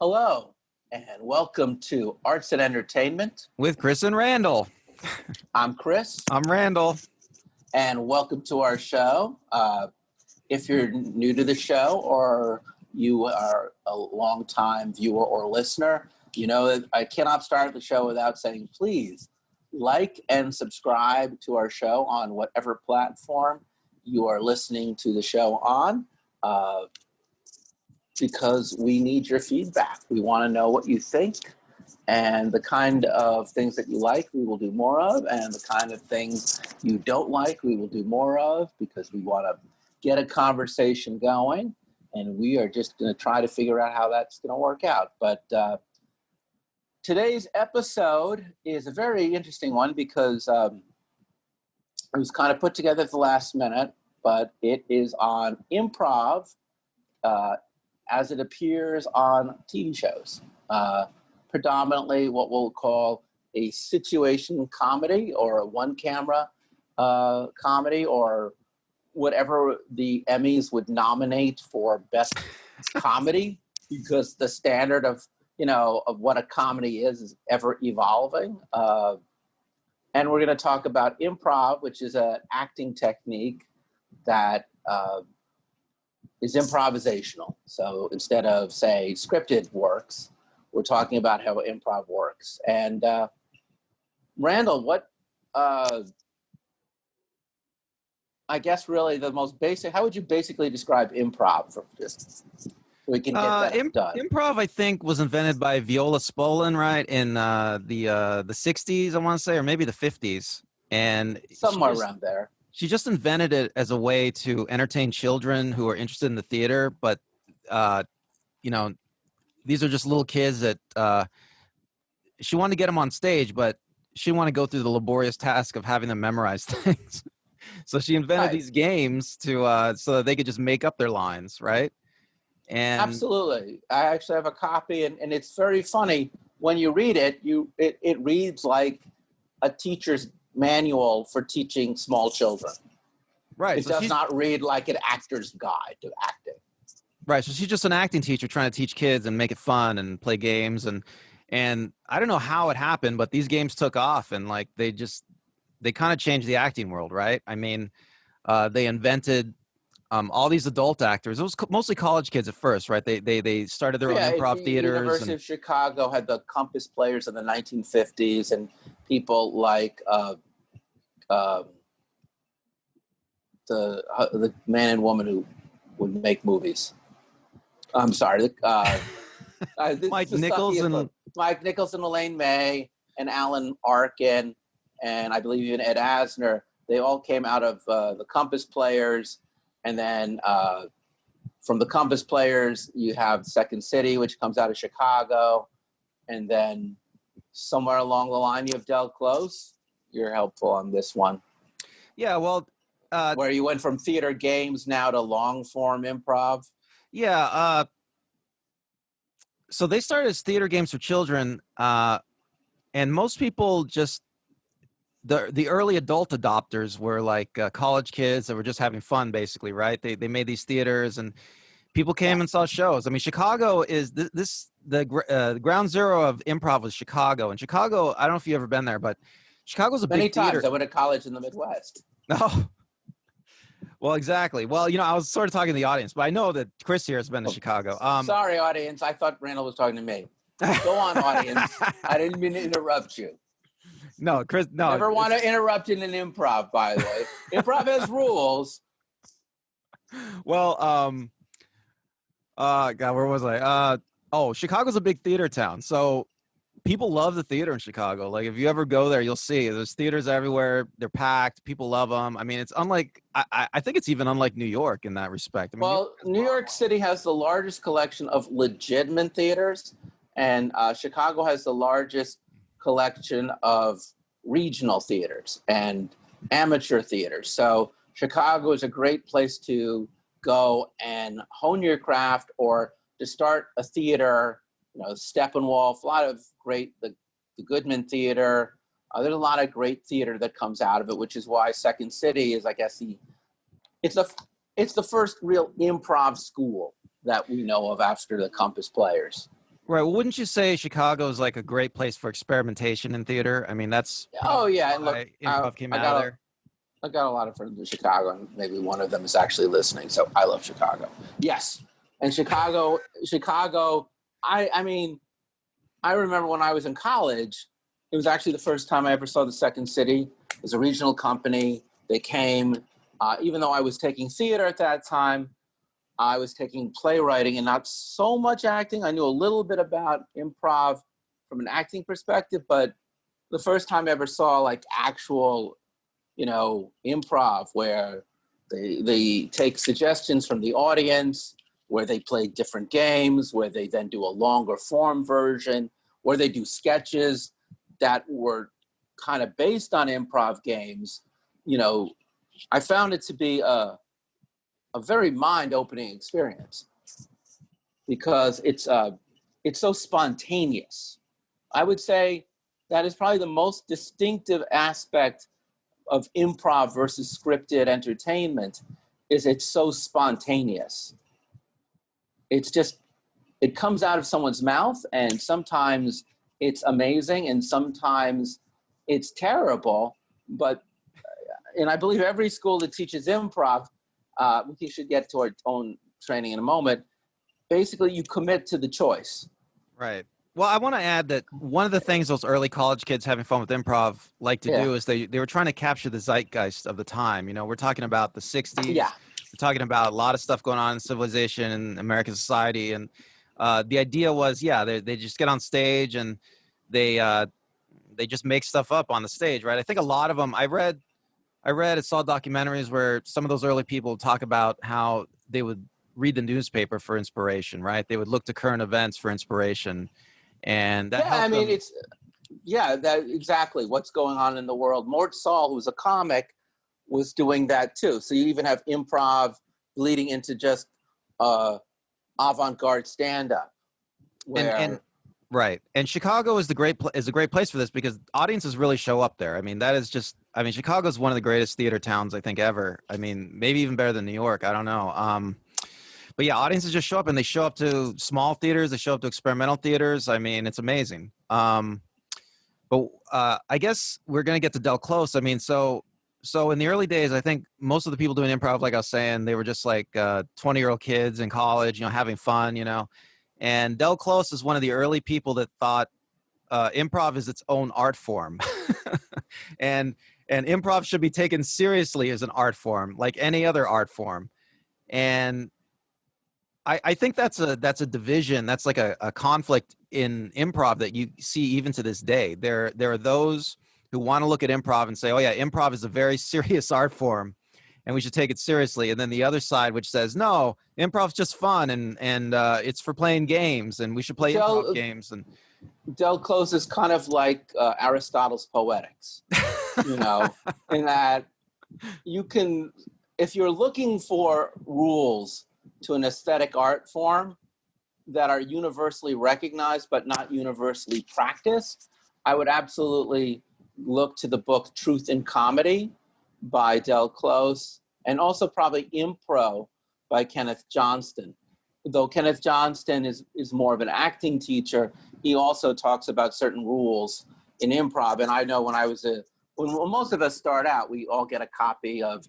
Hello, and welcome to Arts and Entertainment. With Chris and Randall. I'm Chris. I'm Randall. And welcome to our show. If you're new to the show or you are a longtime viewer or listener, you know I cannot start the show without saying please like and subscribe to our show on whatever platform you are listening to the show on. Because we need your feedback. We want to know what you think, and the kind of things that you like, we will do more of, and the kind of things you don't like, we will do more of, because we want to get a conversation going, and we are just going to try to figure out how that's going to work out. But today's episode is a very interesting one because it was kind of put together at the last minute, but it is on improv, as it appears on TV shows, predominantly what we'll call a situation comedy or a one-camera comedy, or whatever the Emmys would nominate for best comedy, because the standard of what a comedy is ever evolving. And we're going to talk about improv, which is an acting technique that is improvisational. So instead of, say, scripted works, we're talking about how improv works. And Randall, what, I guess really the most basic, how would you basically describe improv for just so we can get that done? Improv, I think, was invented by Viola Spolin, right, in the 60s, I want to say, or maybe the 50s. And somewhere around there. She just invented it as a way to entertain children who are interested in the theater, but these are just little kids that she wanted to get them on stage, but she didn't want to go through the laborious task of having them memorize things. So she invented these games to so that they could just make up their lines, right? And absolutely, I actually have a copy, and it's very funny when you read it. It reads like a teacher's manual for teaching small children. Right. It does not read like an actor's guide to acting. Right. So she's just an acting teacher trying to teach kids and make it fun and play games. And I don't know how it happened, but these games took off, and like they kind of changed the acting world, right? I mean, they invented all these adult actors. It was mostly college kids at first, right? They started their own improv theaters. University of Chicago had the Compass Players in the 1950s, and people like the man and woman who would make movies. I'm sorry, Mike Nichols and Elaine May and Alan Arkin, and I believe even Ed Asner. They all came out of the Compass Players, and then from the Compass Players, you have Second City, which comes out of Chicago, and then somewhere along the line, you have Del Close. You're helpful on this one. Yeah, well, where you went from theater games now to long form improv. Yeah. So they started as theater games for children, and most people just the early adult adopters were like college kids that were just having fun, basically, right? They made these theaters, and people came and saw shows. I mean, Chicago is the ground zero of improv was Chicago. And Chicago, I don't know if you've ever been there, but Chicago's a many big theater. times. I went to college in the Midwest. Oh, well, exactly. Well, I was sort of talking to the audience, but I know that Chris here has been to Chicago. Sorry, audience. I thought Randall was talking to me. Go on, audience. I didn't mean to interrupt you. No, Chris, no. Never want to interrupt in an improv, by the way. Improv has rules. Well, God, where was I? Chicago's a big theater town. So people love the theater in Chicago. Like, if you ever go there, you'll see there's theaters everywhere. They're packed. People love them. I mean, it's unlike, I think it's even unlike New York in that respect. I mean, New York City has the largest collection of legitimate theaters, and Chicago has the largest collection of regional theaters and amateur theaters. So Chicago is a great place to go and hone your craft, or to start a theater. Steppenwolf, a lot of great, the Goodman Theater. There's a lot of great theater that comes out of it, which is why Second City is, I guess, it's the first real improv school that we know of after the Compass Players. Right. Well, wouldn't you say Chicago is like a great place for experimentation in theater? I mean, that's Oh probably yeah, and look, why improv came out of there. I got a lot of friends in Chicago, and maybe one of them is actually listening. So I love Chicago. Yes, and Chicago. I mean, I remember when I was in college, it was actually the first time I ever saw the Second City. It was a regional company. They came, even though I was taking theater at that time, I was taking playwriting and not so much acting. I knew a little bit about improv from an acting perspective, but the first time I ever saw like actual, improv where they take suggestions from the audience, where they play different games, where they then do a longer form version, where they do sketches that were kind of based on improv games. I found it to be a very mind-opening experience because it's so spontaneous. I would say that is probably the most distinctive aspect of improv versus scripted entertainment is it's so spontaneous. It's just, it comes out of someone's mouth, and sometimes it's amazing and sometimes it's terrible. And I believe every school that teaches improv, we should get to our own training in a moment. Basically, you commit to the choice. Right. Well, I want to add that one of the things those early college kids having fun with improv like to do is they were trying to capture the zeitgeist of the time. We're talking about the 60s. Yeah. We're talking about a lot of stuff going on in civilization and American society. And the idea was, they just get on stage and they just make stuff up on the stage, right? I think a lot of them, I read and saw documentaries where some of those early people talk about how they would read the newspaper for inspiration, right? They would look to current events for inspiration. And that helped them. That exactly what's going on in the world. Mort Sahl, who's a comic, was doing that too. So you even have improv bleeding into just avant-garde stand-up. And right. And Chicago is a great place for this because audiences really show up there. I mean, Chicago is one of the greatest theater towns I think ever. I mean, maybe even better than New York. I don't know. But yeah, audiences just show up, and they show up to small theaters. They show up to experimental theaters. I mean, it's amazing. But I guess we're going to get to Del Close. I mean, so in the early days, I think most of the people doing improv, like I was saying, they were just like 20-year-old kids in college, having fun, And Del Close is one of the early people that thought improv is its own art form. and improv should be taken seriously as an art form, like any other art form. And I think that's a division. That's like a conflict in improv that you see even to this day. There are those who want to look at improv and say, oh yeah, improv is a very serious art form and we should take it seriously. And then the other side, which says, no, improv's just fun and it's for playing games and we should play improv games. And Del Close is kind of like Aristotle's Poetics, in that you can, if you're looking for rules to an aesthetic art form that are universally recognized but not universally practiced, I would absolutely look to the book Truth in Comedy by Del Close, and also probably Impro by Kenneth Johnston. Though Kenneth Johnston is more of an acting teacher, he also talks about certain rules in improv. And I know when most of us start out, we all get a copy of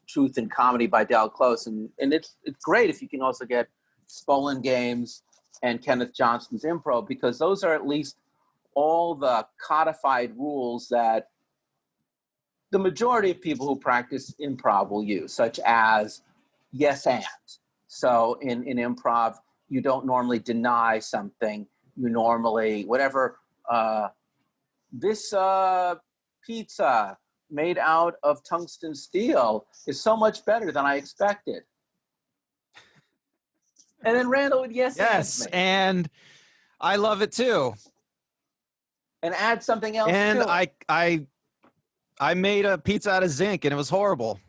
Truth in Comedy by Del Close, and it's great if you can also get Spolin Games and Kenneth Johnston's Impro, because those are at least all the codified rules that the majority of people who practice improv will use, such as yes and. So in improv, you don't normally deny something. You normally, this pizza made out of tungsten steel is so much better than I expected. And then Randall would yes and I love it too. And add something else and to it. I made a pizza out of zinc and it was horrible.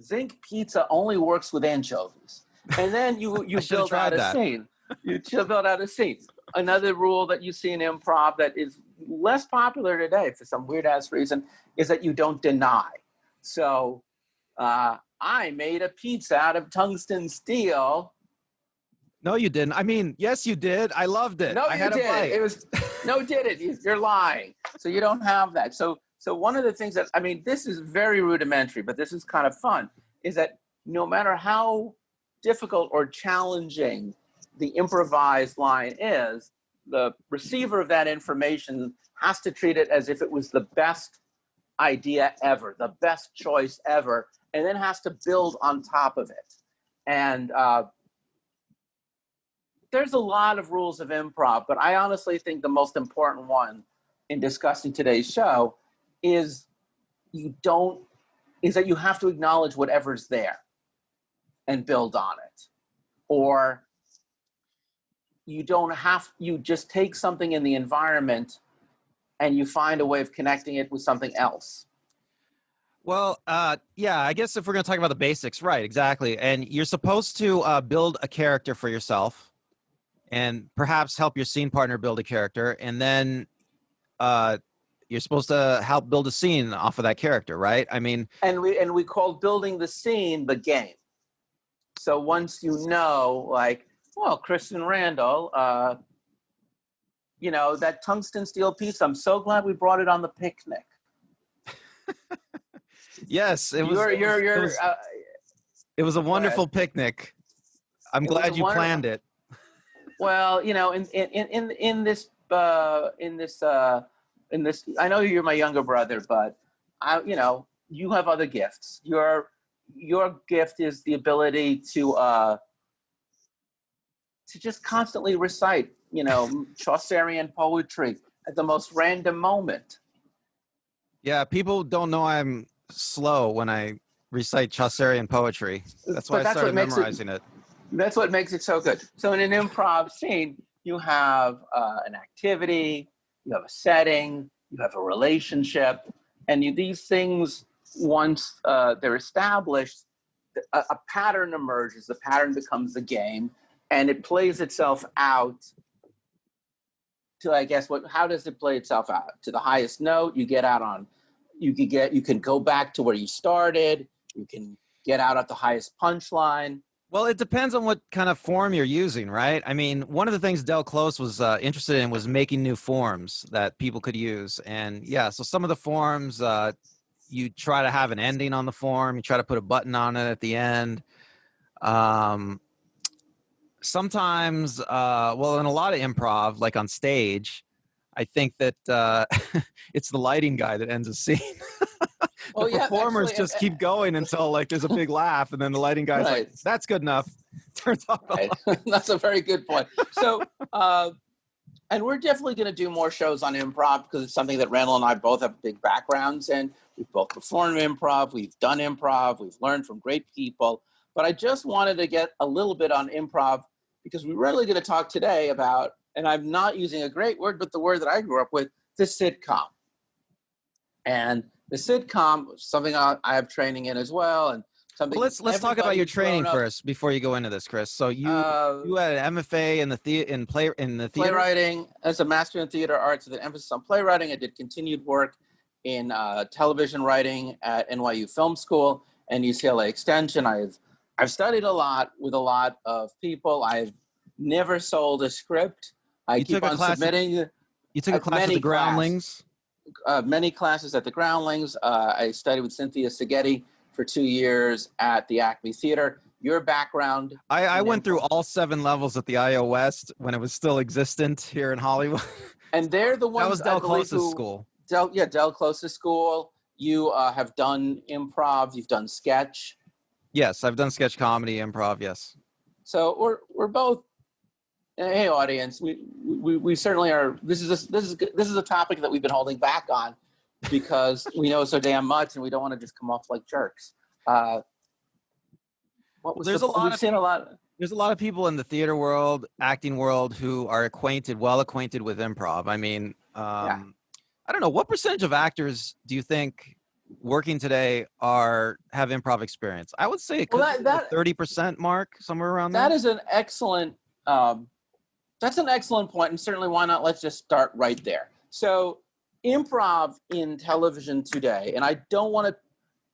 Zinc pizza only works with anchovies. And then you build out a scene. You build out a scene. Another rule that you see in improv that is less popular today for some weird ass reason is that you don't deny. So I made a pizza out of tungsten steel. No, you didn't. I mean, yes, you did. I loved it. No, I you had a did. bite. It was no, you did it. You're lying. So you don't have that. So one of the things that, I mean, this is very rudimentary, but this is kind of fun, is that no matter how difficult or challenging the improvised line is, the receiver of that information has to treat it as if it was the best idea ever, the best choice ever, and then has to build on top of it. And there's a lot of rules of improv, but I honestly think the most important one in discussing today's show is that you have to acknowledge whatever's there and build on it. Or you just take something in the environment and you find a way of connecting it with something else. Well, yeah, I guess if we're going to talk about the basics, right, exactly. And you're supposed to build a character for yourself and perhaps help your scene partner build a character. And then you're supposed to help build a scene off of that character, right? I mean, and we call building the scene the game. So once you know, like, well, Chris and Randall, that tungsten steel piece, I'm so glad we brought it on the picnic. yes, it was a wonderful picnic. I'm glad you planned it. Well, in this, I know you're my younger brother, but you have other gifts. Your gift is the ability to just constantly recite, Chaucerian poetry at the most random moment. Yeah, people don't know I'm slow when I recite Chaucerian poetry. That's why I started memorizing it. That's what makes it so good. So in an improv scene, you have an activity, you have a setting, you have a relationship, and these things, once they're established, a pattern emerges. The pattern becomes the game, and it plays itself out to, I guess, how does it play itself out? To the highest note, you can go back to where you started, you can get out at the highest punchline. Well, it depends on what kind of form you're using, right? I mean, one of the things Del Close was interested in was making new forms that people could use. And yeah, so some of the forms, you try to have an ending on the form. You try to put a button on it at the end. Sometimes, well, in a lot of improv, like on stage, I think that it's the lighting guy that ends a scene. The performers just keep going until like there's a big laugh, and then the lighting guy's like, "That's good enough." Turns off the light. That's a very good point. So, and we're definitely going to do more shows on improv because it's something that Randall and I both have big backgrounds in. We've both performed improv. We've done improv. We've learned from great people. But I just wanted to get a little bit on improv because we're really going to talk today about, and I'm not using a great word, but the word that I grew up with, the sitcom. And the sitcom, something I have training in as well, and something. Well, let's talk about your training first before you go into this, Chris. So you had an MFA in the theater. Playwriting as a master in theater arts with an emphasis on playwriting. I did continued work in television writing at NYU Film School and UCLA Extension. I've studied a lot with a lot of people. I've never sold a script. I keep on submitting. You took a class at the Groundlings. Many classes at the Groundlings. I studied with Cynthia Seghetti for 2 years at the Acme Theater. Your background? I went through all 7 levels at the IO West when it was still existent here in Hollywood. And they're the ones. That was Del Close's school. Del Close's school. You have done improv. You've done sketch. Yes, I've done sketch comedy, improv. Yes. So we're both. Hey, audience, we certainly are. This is a topic that we've been holding back on because we know so damn much, and we don't want to just come off like jerks. There's a lot of people in the theater world, acting world, who are well acquainted with improv. I mean, I don't know, what percentage of actors do you think working today have improv experience? I would say it could be the 30% mark, somewhere around there. That is an excellent. That's an excellent point, and certainly why not? Let's just start right there. So, improv in television today, and I don't want to.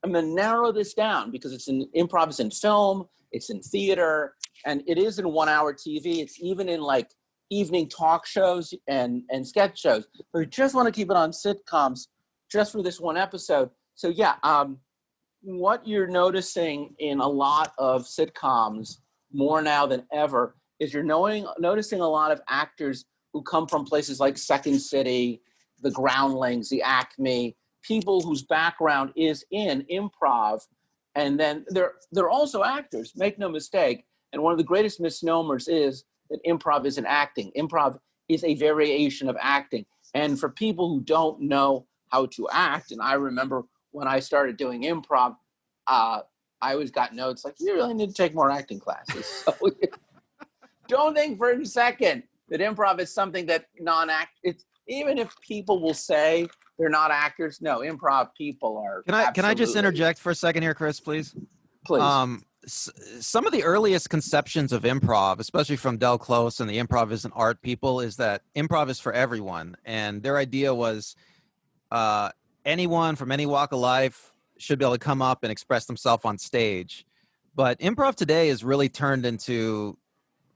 I'm going to narrow this down because improv is in film, it's in theater, and it is in 1 hour TV. It's even in like evening talk shows and sketch shows. But we just want to keep it on sitcoms just for this one episode. So yeah, what you're noticing in a lot of sitcoms more now than ever is you're noticing a lot of actors who come from places like Second City, the Groundlings, the Acme, people whose background is in improv. And then they're also actors, make no mistake. And one of the greatest misnomers is that improv isn't acting. Improv is a variation of acting. And for people who don't know how to act, and I remember when I started doing improv, I always got notes like, you really need to take more acting classes. So don't think for a second that improv is something that even if people will say they're not actors, no, improv people are. Can I just interject for a second here, Chris, please? Please. Some of the earliest conceptions of improv, especially from Del Close and the Improv is an Art people, is that improv is for everyone. And their idea was anyone from any walk of life should be able to come up and express themselves on stage. But improv today is really turned into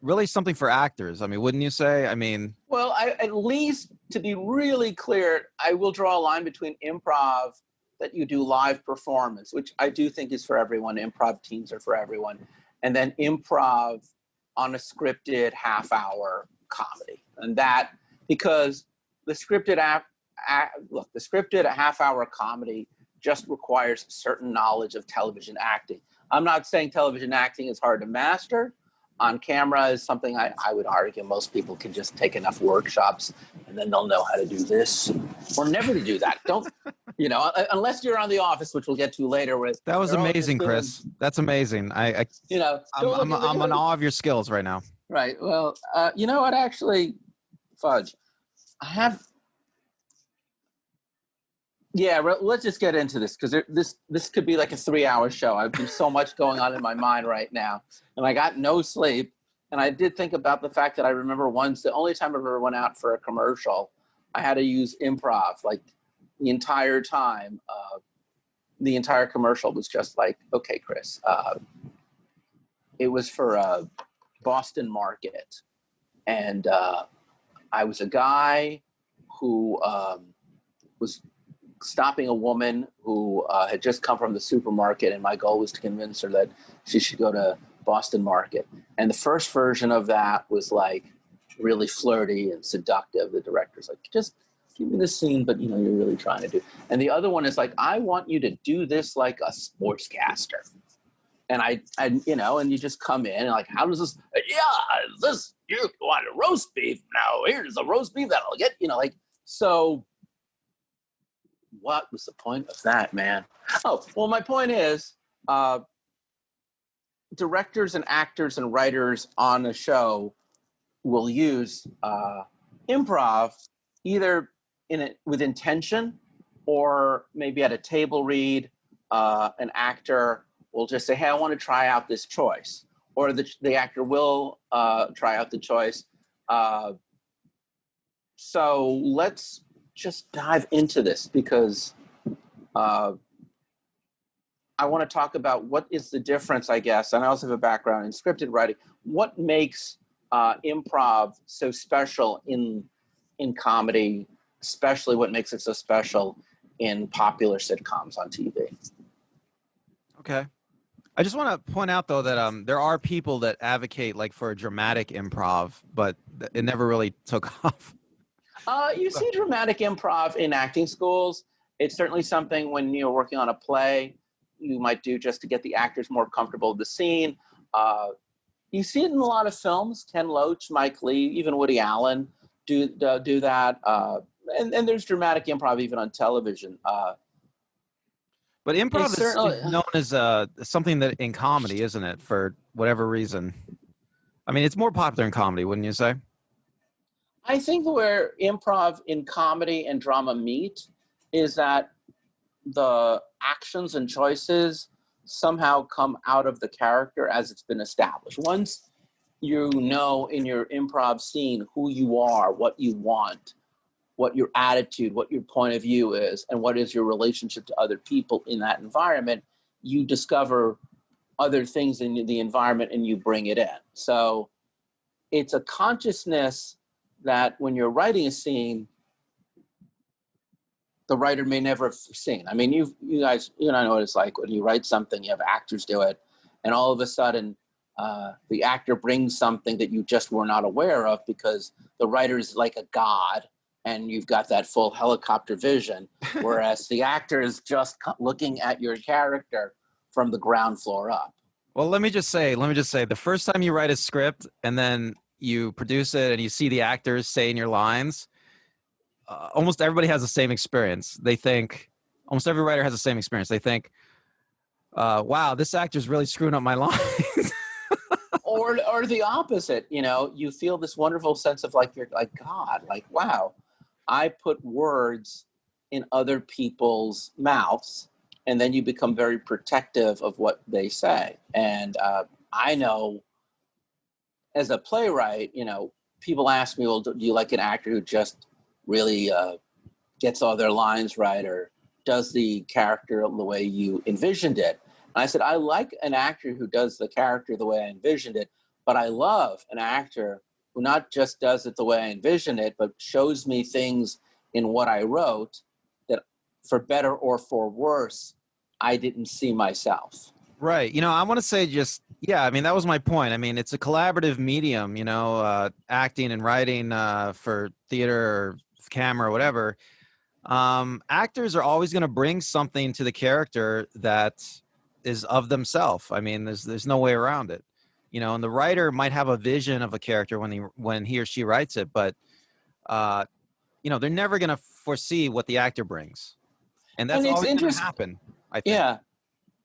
really something for actors. I mean, wouldn't you say? I mean, well, at least to be really clear, I will draw a line between improv that you do live performance, which I do think is for everyone. Improv teams are for everyone. And then improv on a scripted half-hour comedy. And that, because the scripted half-hour comedy just requires certain knowledge of television acting. I'm not saying television acting is hard to master. On camera is something I would argue most people can just take enough workshops and then they'll know how to do this or never to do that. Don't, unless you're on The Office, which we'll get to later. That was amazing, Chris. That's amazing. I'm in awe of your skills right now. Right. Well, you know what? Actually, fudge. Yeah, let's just get into this because this could be like a 3-hour show. I've got so much going on in my mind right now, and I got no sleep. And I did think about the fact that I remember once, the only time I ever went out for a commercial, I had to use improv like the entire time. The entire commercial was just like, okay, Chris. It was for a Boston Market, and I was a guy who was stopping a woman who had just come from the supermarket, and my goal was to convince her that she should go to Boston Market. And the first version of that was like really flirty and seductive. The director's like, just give me the scene, but you're really trying to do. And the other one is like, I want you to do this like a sportscaster. And and you just come in and like, how does this? You want a roast beef? Now here's a roast beef that I'll get. So. What was the point of that, man? Oh, well, my point is directors and actors and writers on a show will use improv either with intention or maybe at a table read, an actor will just say, hey, I want to try out this choice. Or the actor will try out the choice. So let's just dive into this because I want to talk about what is the difference, I guess, and I also have a background in scripted writing. What makes improv so special in comedy, especially what makes it so special in popular sitcoms on TV? Okay. I just want to point out, though, that there are people that advocate like for a dramatic improv, but it never really took off. You see dramatic improv in acting schools. It's certainly something when you're working on a play, you might do just to get the actors more comfortable with the scene. You see it in a lot of films. Ken Loach, Mike Leigh, even Woody Allen do that. And there's dramatic improv even on television. But improv is known as something that in comedy, isn't it? For whatever reason. I mean, it's more popular in comedy, wouldn't you say? I think where improv in comedy and drama meet is that the actions and choices somehow come out of the character as it's been established. Once you know in your improv scene who you are, what you want, what your attitude, what your point of view is, and what is your relationship to other people in that environment, you discover other things in the environment and you bring it in. So it's a consciousness that when you're writing a scene, the writer may never have seen. I mean, you guys, you know what it's like when you write something, you have actors do it, and all of a sudden the actor brings something that you just were not aware of because the writer's like a god and you've got that full helicopter vision, whereas the actor is just looking at your character from the ground floor up. Well, let me just say, the first time you write a script and then you produce it and you see the actors saying your lines, almost everybody has the same experience. They think, almost every writer has the same experience. They think, wow, this actor's really screwing up my lines. or the opposite, you know, you feel this wonderful sense of like, you're like, God, like, wow, I put words in other people's mouths, and then you become very protective of what they say. And I know as a playwright, you know, people ask me, well, do you like an actor who just really gets all their lines right or does the character the way you envisioned it? And I said, I like an actor who does the character the way I envisioned it, but I love an actor who not just does it the way I envisioned it, but shows me things in what I wrote that, for better or for worse, I didn't see myself. Right. You know, I want to say just, yeah, I mean, that was my point. I mean, it's a collaborative medium, you know, acting and writing for theater or camera or whatever. Actors are always going to bring something to the character that is of themselves. I mean, there's no way around it, you know, and the writer might have a vision of a character when he or she writes it, but, you know, they're never going to foresee what the actor brings. And that's And it's always going to interesting. happen, I think. Yeah,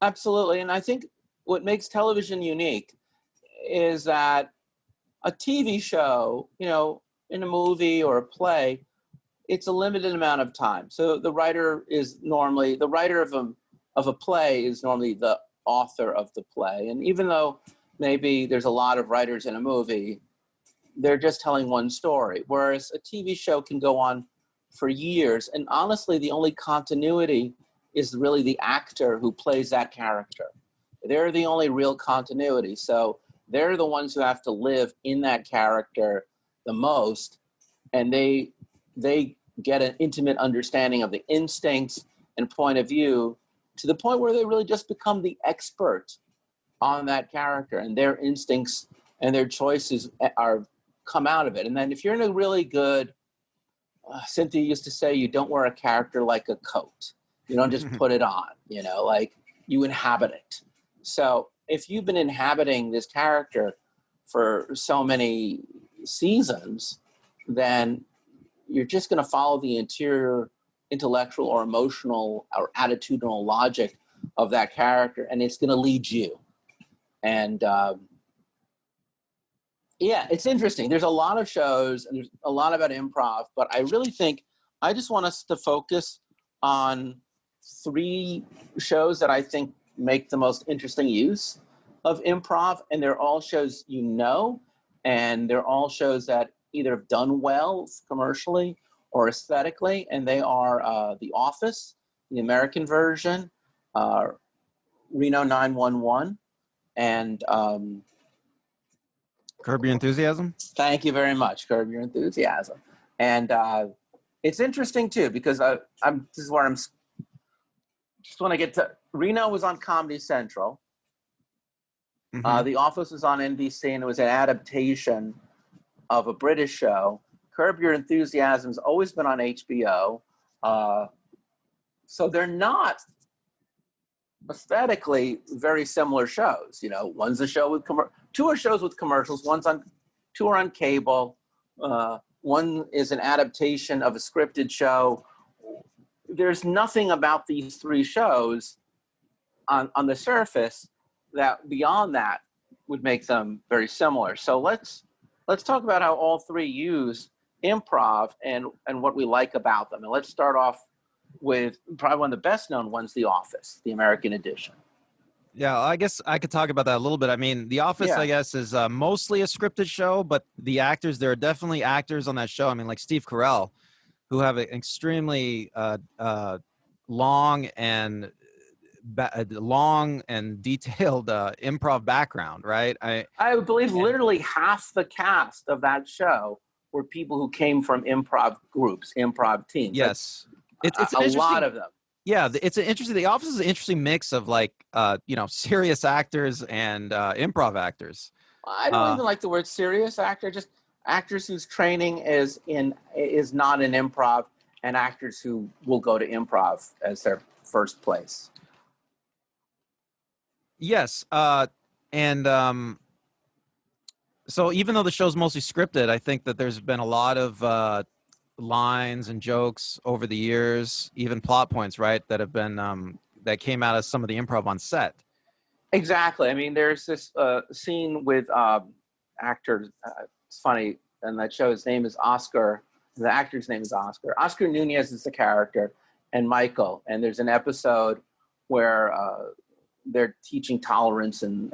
absolutely. And I think what makes television unique is that a TV show, you know, in a movie or a play, it's a limited amount of time. So the writer of a play is normally the author of the play. And even though maybe there's a lot of writers in a movie, they're just telling one story. Whereas a TV show can go on for years. And honestly, the only continuity is really the actor who plays that character. They're the only real continuity. So they're the ones who have to live in that character the most. And they get an intimate understanding of the instincts and point of view to the point where they really just become the expert on that character, and their instincts and their choices come out of it. And then if you're in a really good, Cynthia used to say, you don't wear a character like a coat. You don't just put it on, you know, like you inhabit it. So if you've been inhabiting this character for so many seasons, then you're just going to follow the interior intellectual or emotional or attitudinal logic of that character, and it's going to lead you. And yeah, it's interesting. There's a lot of shows and there's a lot about improv, but I really think I just want us to focus on 3 shows that I think make the most interesting use of improv, and they're all shows you know, and they're all shows that either have done well commercially or aesthetically, and they are The Office, the American version, Reno 911, and Curb Your Enthusiasm? thank you very much, Curb Your Enthusiasm. And it's interesting too, because this is where I'm just want to get to. Reno was on Comedy Central. Mm-hmm. The Office was on NBC, and it was an adaptation of a British show. Curb Your Enthusiasm's always been on HBO. So they're not aesthetically very similar shows. You know, one's a show with 2 are shows with commercials. 2 are on cable. One is an adaptation of a scripted show. There's nothing about these 3 shows on the surface that beyond that would make them very similar. So let's talk about how all 3 use improv and what we like about them. And let's start off with probably one of the best known ones, The Office, the American edition. Yeah, I guess I could talk about that a little bit. I mean, The Office, Yeah. I guess, is mostly a scripted show, but the actors, there are definitely actors on that show. I mean, like Steve Carell, who have an extremely long and long and detailed improv background, right? I believe literally half the cast of that show were people who came from improv groups, improv teams. Yes, it's A lot of them. Yeah, it's an interesting. The Office is an interesting mix of like serious actors and improv actors. I don't even like the word serious actor. Just actors whose training is not in improv, and actors who will go to improv as their first place. Yes, and so even though the show's mostly scripted, I think that there's been a lot of lines and jokes over the years, even plot points, right, that have been that came out of some of the improv on set. Exactly. I mean, there's this scene with actors. It's funny, and that show, his name is Oscar. The actor's name is Oscar. Oscar Nunez is the character, and Michael. And there's an episode where they're teaching tolerance, and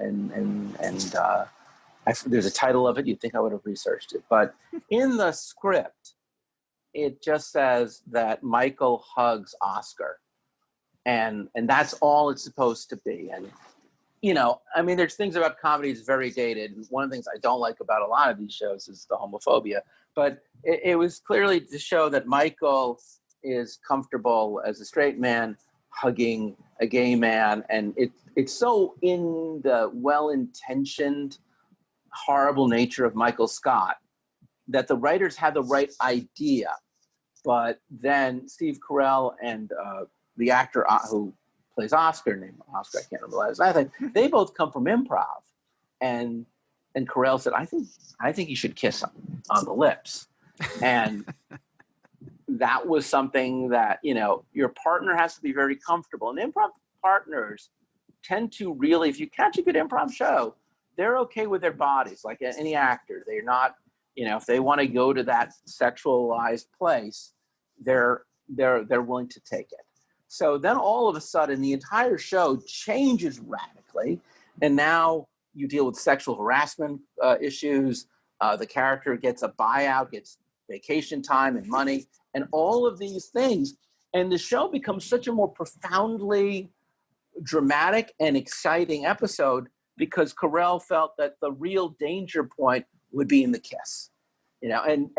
there's a title of it. You'd think I would have researched it, but in the script, it just says that Michael hugs Oscar, and that's all it's supposed to be. And I mean, there's things about comedy that's very dated. And one of the things I don't like about a lot of these shows is the homophobia. But it was clearly to show that Michael is comfortable as a straight man hugging a gay man. And it's so in the well-intentioned, horrible nature of Michael Scott that the writers had the right idea. But then Steve Carell and the actor who plays Oscar, named Oscar, I can't remember his last name. They both come from improv, and Carell said, "I think you should kiss him on the lips," and that was something that your partner has to be very comfortable. And improv partners tend to really, if you catch a good improv show, they're okay with their bodies, like any actor. They're not, if they want to go to that sexualized place, they're willing to take it. So then all of a sudden, the entire show changes radically. And now you deal with sexual harassment issues. The character gets a buyout, gets vacation time and money, and all of these things. And the show becomes such a more profoundly dramatic and exciting episode because Carell felt that the real danger point would be in the kiss. And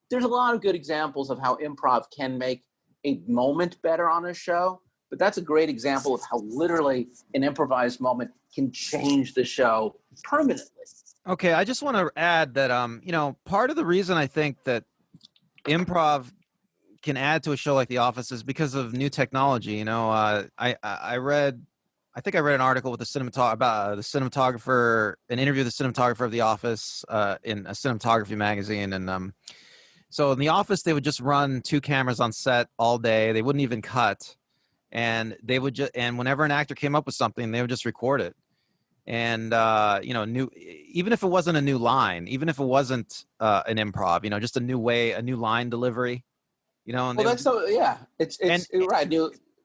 there's a lot of good examples of how improv can make a moment better on a show, but that's a great example of how literally an improvised moment can change the show permanently. Okay, I just want to add that part of the reason I think that improv can add to a show like The Office is because of new technology. I read an article with about the cinematographer, an interview with the cinematographer of The Office in a cinematography magazine, and so in The Office, they would just run 2 cameras on set all day. They wouldn't even cut. And they would and whenever an actor came up with something, they would just record it. And, even if it wasn't a new line, even if it wasn't an improv, just a new line delivery, and well, that's so, yeah, it's right.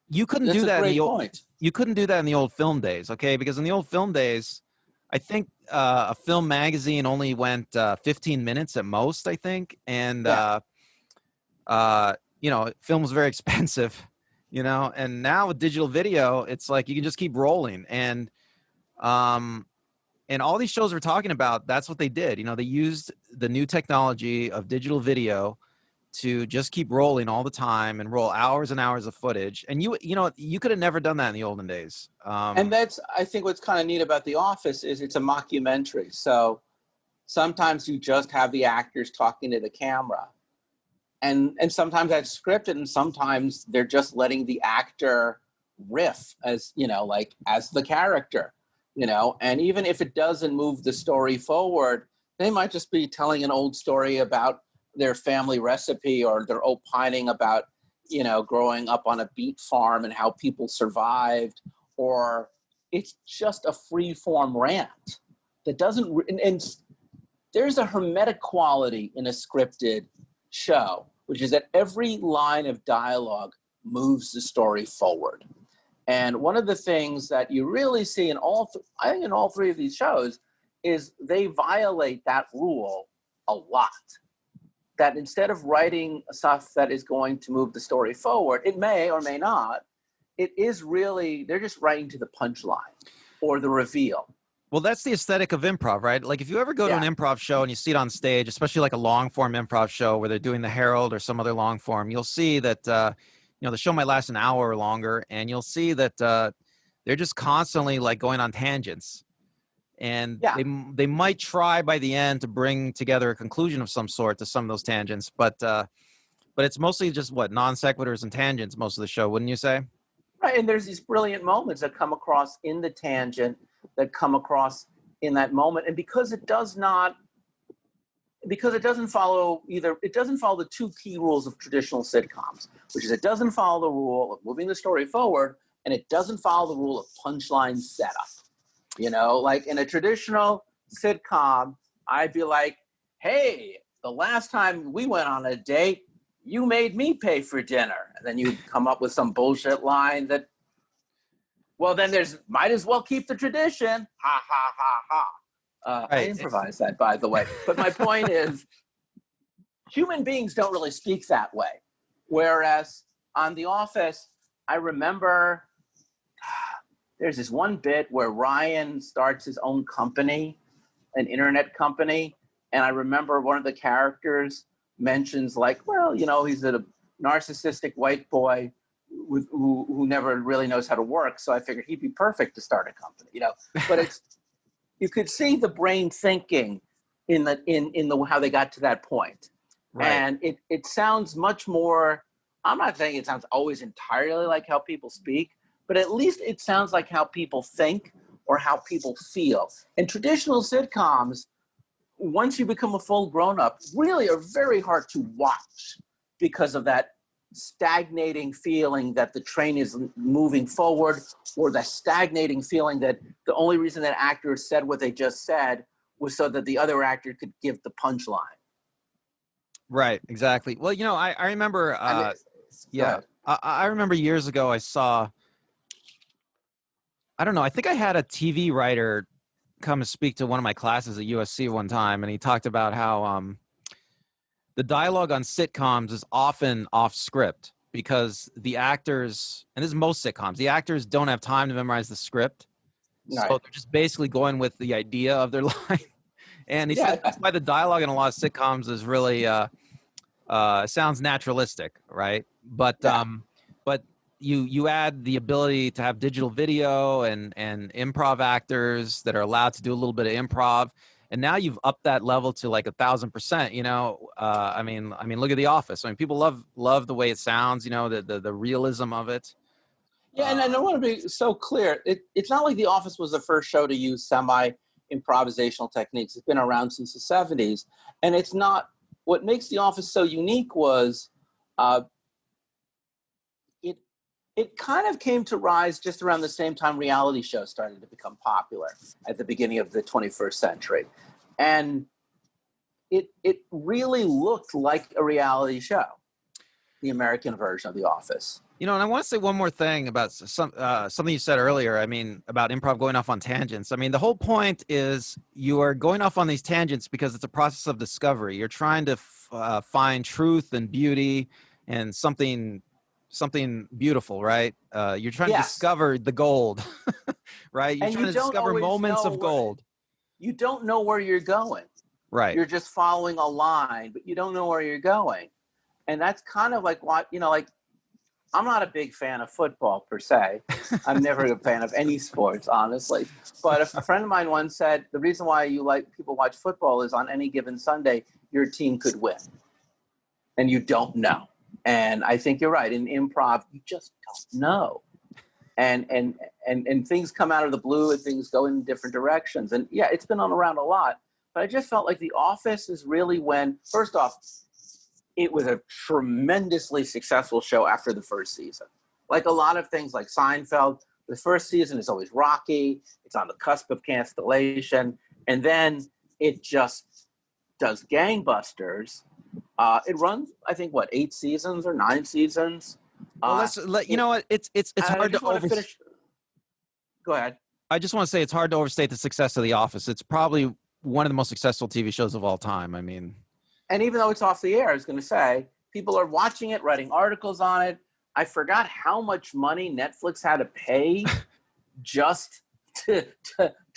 You couldn't do that you couldn't do that in the old film days. Okay. Because in the old film days, I think a film magazine only went 15 minutes at most, I think. And, film was very expensive, and now with digital video, it's like you can just keep rolling. And all these shows we're talking about, that's what they did. They used the new technology of digital video to just keep rolling all the time and roll hours and hours of footage. And you could have never done that in the olden days. And that's, I think what's kind of neat about The Office is it's a mockumentary. So sometimes you just have the actors talking to the camera. And sometimes that's scripted, and sometimes they're just letting the actor riff as the character, and even if it doesn't move the story forward, they might just be telling an old story about their family recipe, or they're opining about, growing up on a beet farm and how people survived, or it's just a free form rant that doesn't, and there's a hermetic quality in a scripted show, which is that every line of dialogue moves the story forward. And one of the things that you really see in all 3 of these shows is they violate that rule a lot. That instead of writing stuff that is going to move the story forward, it may or may not, it is really, they're just writing to the punchline or the reveal. Well, that's the aesthetic of improv, right? Like if you ever go to an improv show and you see it on stage, especially like a long form improv show where they're doing the Herald or some other long form, you'll see that, the show might last an hour or longer, and you'll see that they're just constantly like going on tangents. And they might try by the end to bring together a conclusion of some sort to some of those tangents, but it's mostly just non sequiturs and tangents most of the show, wouldn't you say? Right, and there's these brilliant moments that come across in the tangent, that come across in that moment, and because it doesn't follow the two key rules of traditional sitcoms, which is it doesn't follow the rule of moving the story forward, and it doesn't follow the rule of punchline setup. Like in a traditional sitcom, I'd be like, hey, the last time we went on a date, you made me pay for dinner. And then you'd come up with some bullshit line that, well, then might as well keep the tradition. Ha, ha, ha, ha. I improvised that, by the way. But my point is, human beings don't really speak that way. Whereas on The Office, I remember there's this one bit where Ryan starts his own company, an internet company. And I remember one of the characters mentions like, well, he's a narcissistic white boy who never really knows how to work. So I figured he'd be perfect to start a company, but you could see the brain thinking in the how they got to that point. Right. And it sounds much more, I'm not saying it sounds always entirely like how people speak, but at least it sounds like how people think or how people feel. And traditional sitcoms, once you become a full grown-up, really are very hard to watch because of that stagnating feeling that the train is moving forward, or the stagnating feeling that the only reason that actor said what they just said was so that the other actor could give the punchline. Right, exactly. Well, I remember, I remember years ago I saw, I don't know, I think I had a TV writer come to speak to one of my classes at USC one time, and he talked about how the dialogue on sitcoms is often off script because the actors, and this is most sitcoms, the actors don't have time to memorize the script. Right. So they're just basically going with the idea of their line. And he said that's why the dialogue in a lot of sitcoms is really sounds naturalistic, right? But you add the ability to have digital video and improv actors that are allowed to do a little bit of improv, and now you've upped that level to like 1,000%. I mean, look at The Office. I mean, people love the way it sounds. The realism of it. Yeah, and I want to be so clear. It's not like The Office was the first show to use semi-improvisational techniques. It's been around since the 70s, and it's not. What makes The Office so unique was. It kind of came to rise just around the same time reality shows started to become popular at the beginning of the 21st century. And it really looked like a reality show, the American version of The Office. And I want to say one more thing about something you said earlier, about improv going off on tangents. The whole point is you are going off on these tangents because it's a process of discovery. You're trying to find truth and beauty and something beautiful, right? You're trying to discover the gold, right? You're trying to discover moments of gold. You don't know where you're going. Right. You're just following a line, but you don't know where you're going. And that's kind of like what, I'm not a big fan of football per se. I'm never a fan of any sports, honestly. But a friend of mine once said, the reason why people watch football is on any given Sunday, your team could win. And you don't know. And I think you're right. In improv, you just don't know. And things come out of the blue and things go in different directions. And yeah, it's been on around a lot. But I just felt like The Office is really when, first off, it was a tremendously successful show after the first season. Like a lot of things like Seinfeld, the first season is always rocky. It's on the cusp of cancellation. And then it just does gangbusters. It runs, I think, 8 seasons or 9 seasons. Well, you know what? It's hard to finish. Go ahead. I just want to say it's hard to overstate the success of The Office. It's probably one of the most successful TV shows of all time. And even though it's off the air, I was going to say, people are watching it, writing articles on it. I forgot how much money Netflix had to pay just to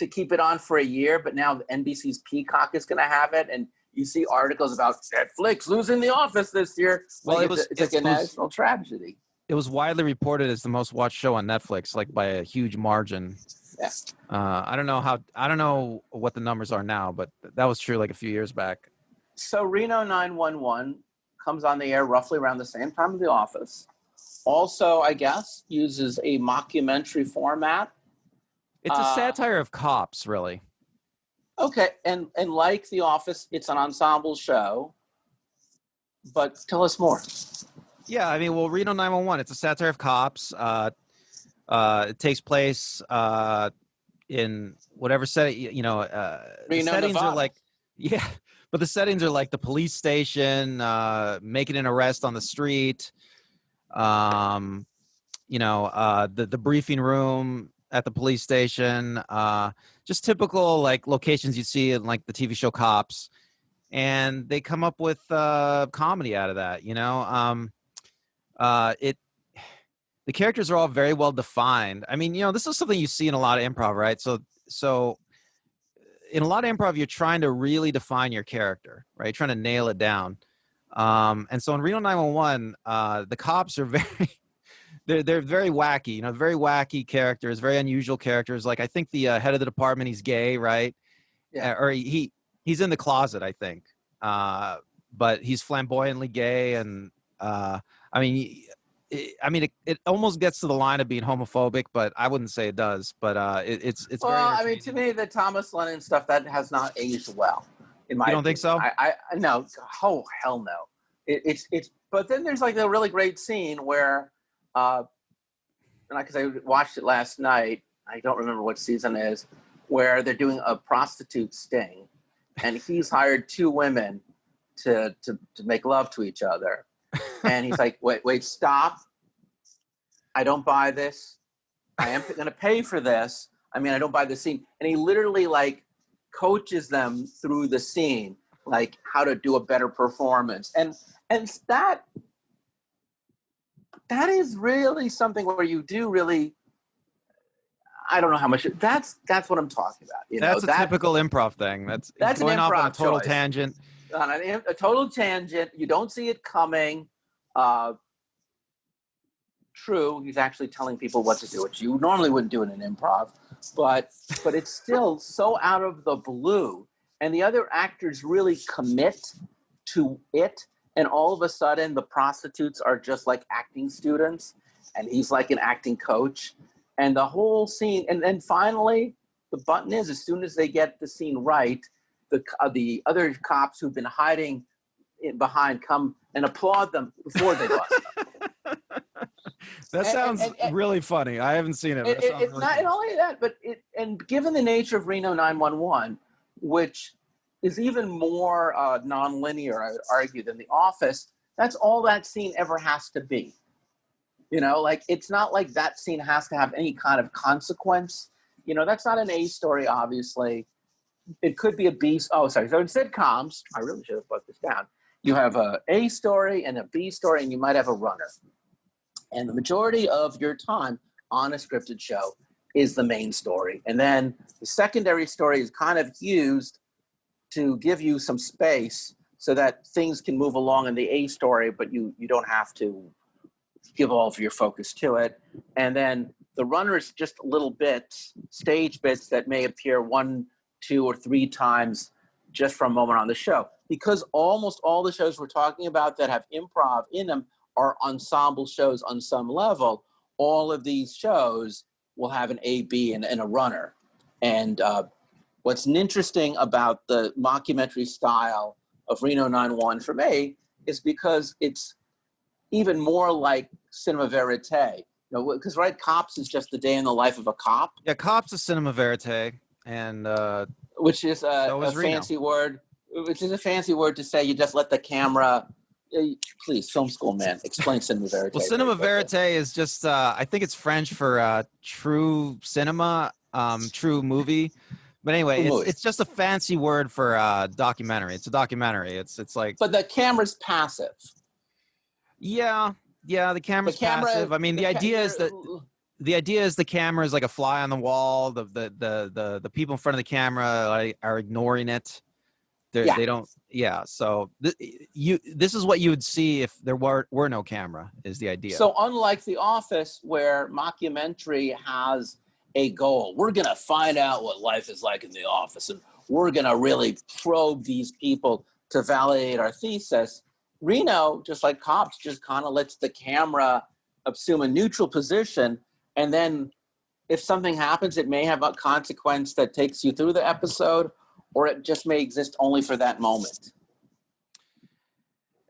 keep it on for a year. But now NBC's Peacock is going to have it, and you see articles about Netflix losing The Office this year. Well, like it's like a national tragedy. It was widely reported as the most watched show on Netflix, like by a huge margin. Yeah. I don't know what the numbers are now, but that was true like a few years back. So Reno 911 comes on the air roughly around the same time as The Office. Also, I guess, uses a mockumentary format. It's a satire of cops, really. Okay, and like The Office, it's an ensemble show. But tell us more. Yeah, I mean, well, Reno 911, it's a satire of cops. It takes place in whatever setting, the Reno, settings Nevada. are like, yeah, but the settings are like the police station, making an arrest on the street, the briefing room at the police station, just typical like locations you see in like the TV show Cops, and they come up with comedy out of that. The characters are all very well defined. I mean, this is something you see in a lot of improv, right? So in a lot of improv, you're trying to really define your character, right? You're trying to nail it down. And so in Reno 911, the cops are they're very wacky, very wacky characters, very unusual characters. Like I think the head of the department, he's gay, right? Yeah. Or he's in the closet, I think. But he's flamboyantly gay, and it almost gets to the line of being homophobic, but I wouldn't say it does. But it's well, very. I mean, to me, the Thomas Lennon stuff that has not aged well. In my You don't opinion. think so? I no. Oh hell no. It's. But then there's like a really great scene where, because I watched it last night. I don't remember what season it is, where they're doing a prostitute sting, and he's hired two women to make love to each other. And he's like, wait, stop. I don't buy this. I am going to pay for this. I mean, I don't buy the scene. And he literally like coaches them through the scene, like how to do a better performance. And that is really something where you do really, I don't know how much, that's what I'm talking about. That's a typical improv thing. That's going off on a total tangent. On a total tangent. You don't see it coming. True, he's actually telling people what to do, which you normally wouldn't do in an improv, but it's still so out of the blue, and the other actors really commit to it, and all of a sudden the prostitutes are just like acting students, and he's like an acting coach, and the whole scene, and then finally the button is, as soon as they get the scene right, the other cops who've been hiding behind come and applaud them before they bust them. That sounds really funny. I haven't seen it. It's not only that, but given the nature of Reno 911, which is even more nonlinear, I would argue, than The Office, that's all that scene ever has to be. Like it's not like that scene has to have any kind of consequence. That's not an A story, obviously. It could be a B. Oh, sorry. So in sitcoms, I really should have put this down. You have a A story and a B story, and you might have a runner. And the majority of your time on a scripted show is the main story. And then the secondary story is kind of used to give you some space so that things can move along in the A story, but you don't have to give all of your focus to it. And then the runner is just little bits, stage bits that may appear 1, 2, or 3 times just for a moment on the show. Because almost all the shows we're talking about that have improv in them are ensemble shows on some level. All of these shows will have an A, B, and a runner. And what's interesting about the mockumentary style of Reno 911 for me is because it's even more like cinema verite. Because Cops is just the day in the life of a cop. Yeah, Cops is cinema verite, and which is a fancy word. Which is a fancy word to say you just let the camera. Please, film school man, explain cinema verite. Well, cinema verite is just I think it's French for true cinema, true movie. But anyway, it's just a fancy word for documentary. It's a documentary. It's like. But the camera's passive. Yeah, Yeah, the camera's passive. I mean, the idea is the camera is like a fly on the wall. The people in front of the camera are ignoring it. They don't. Yeah. So this is what you would see if there were no camera. Is the idea. So unlike The Office, where mockumentary has a goal, we're gonna find out what life is like in the office, and we're gonna really probe these people to validate our thesis. Reno, just like Cops, just kind of lets the camera assume a neutral position, and then if something happens, it may have a consequence that takes you through the episode, or it just may exist only for that moment.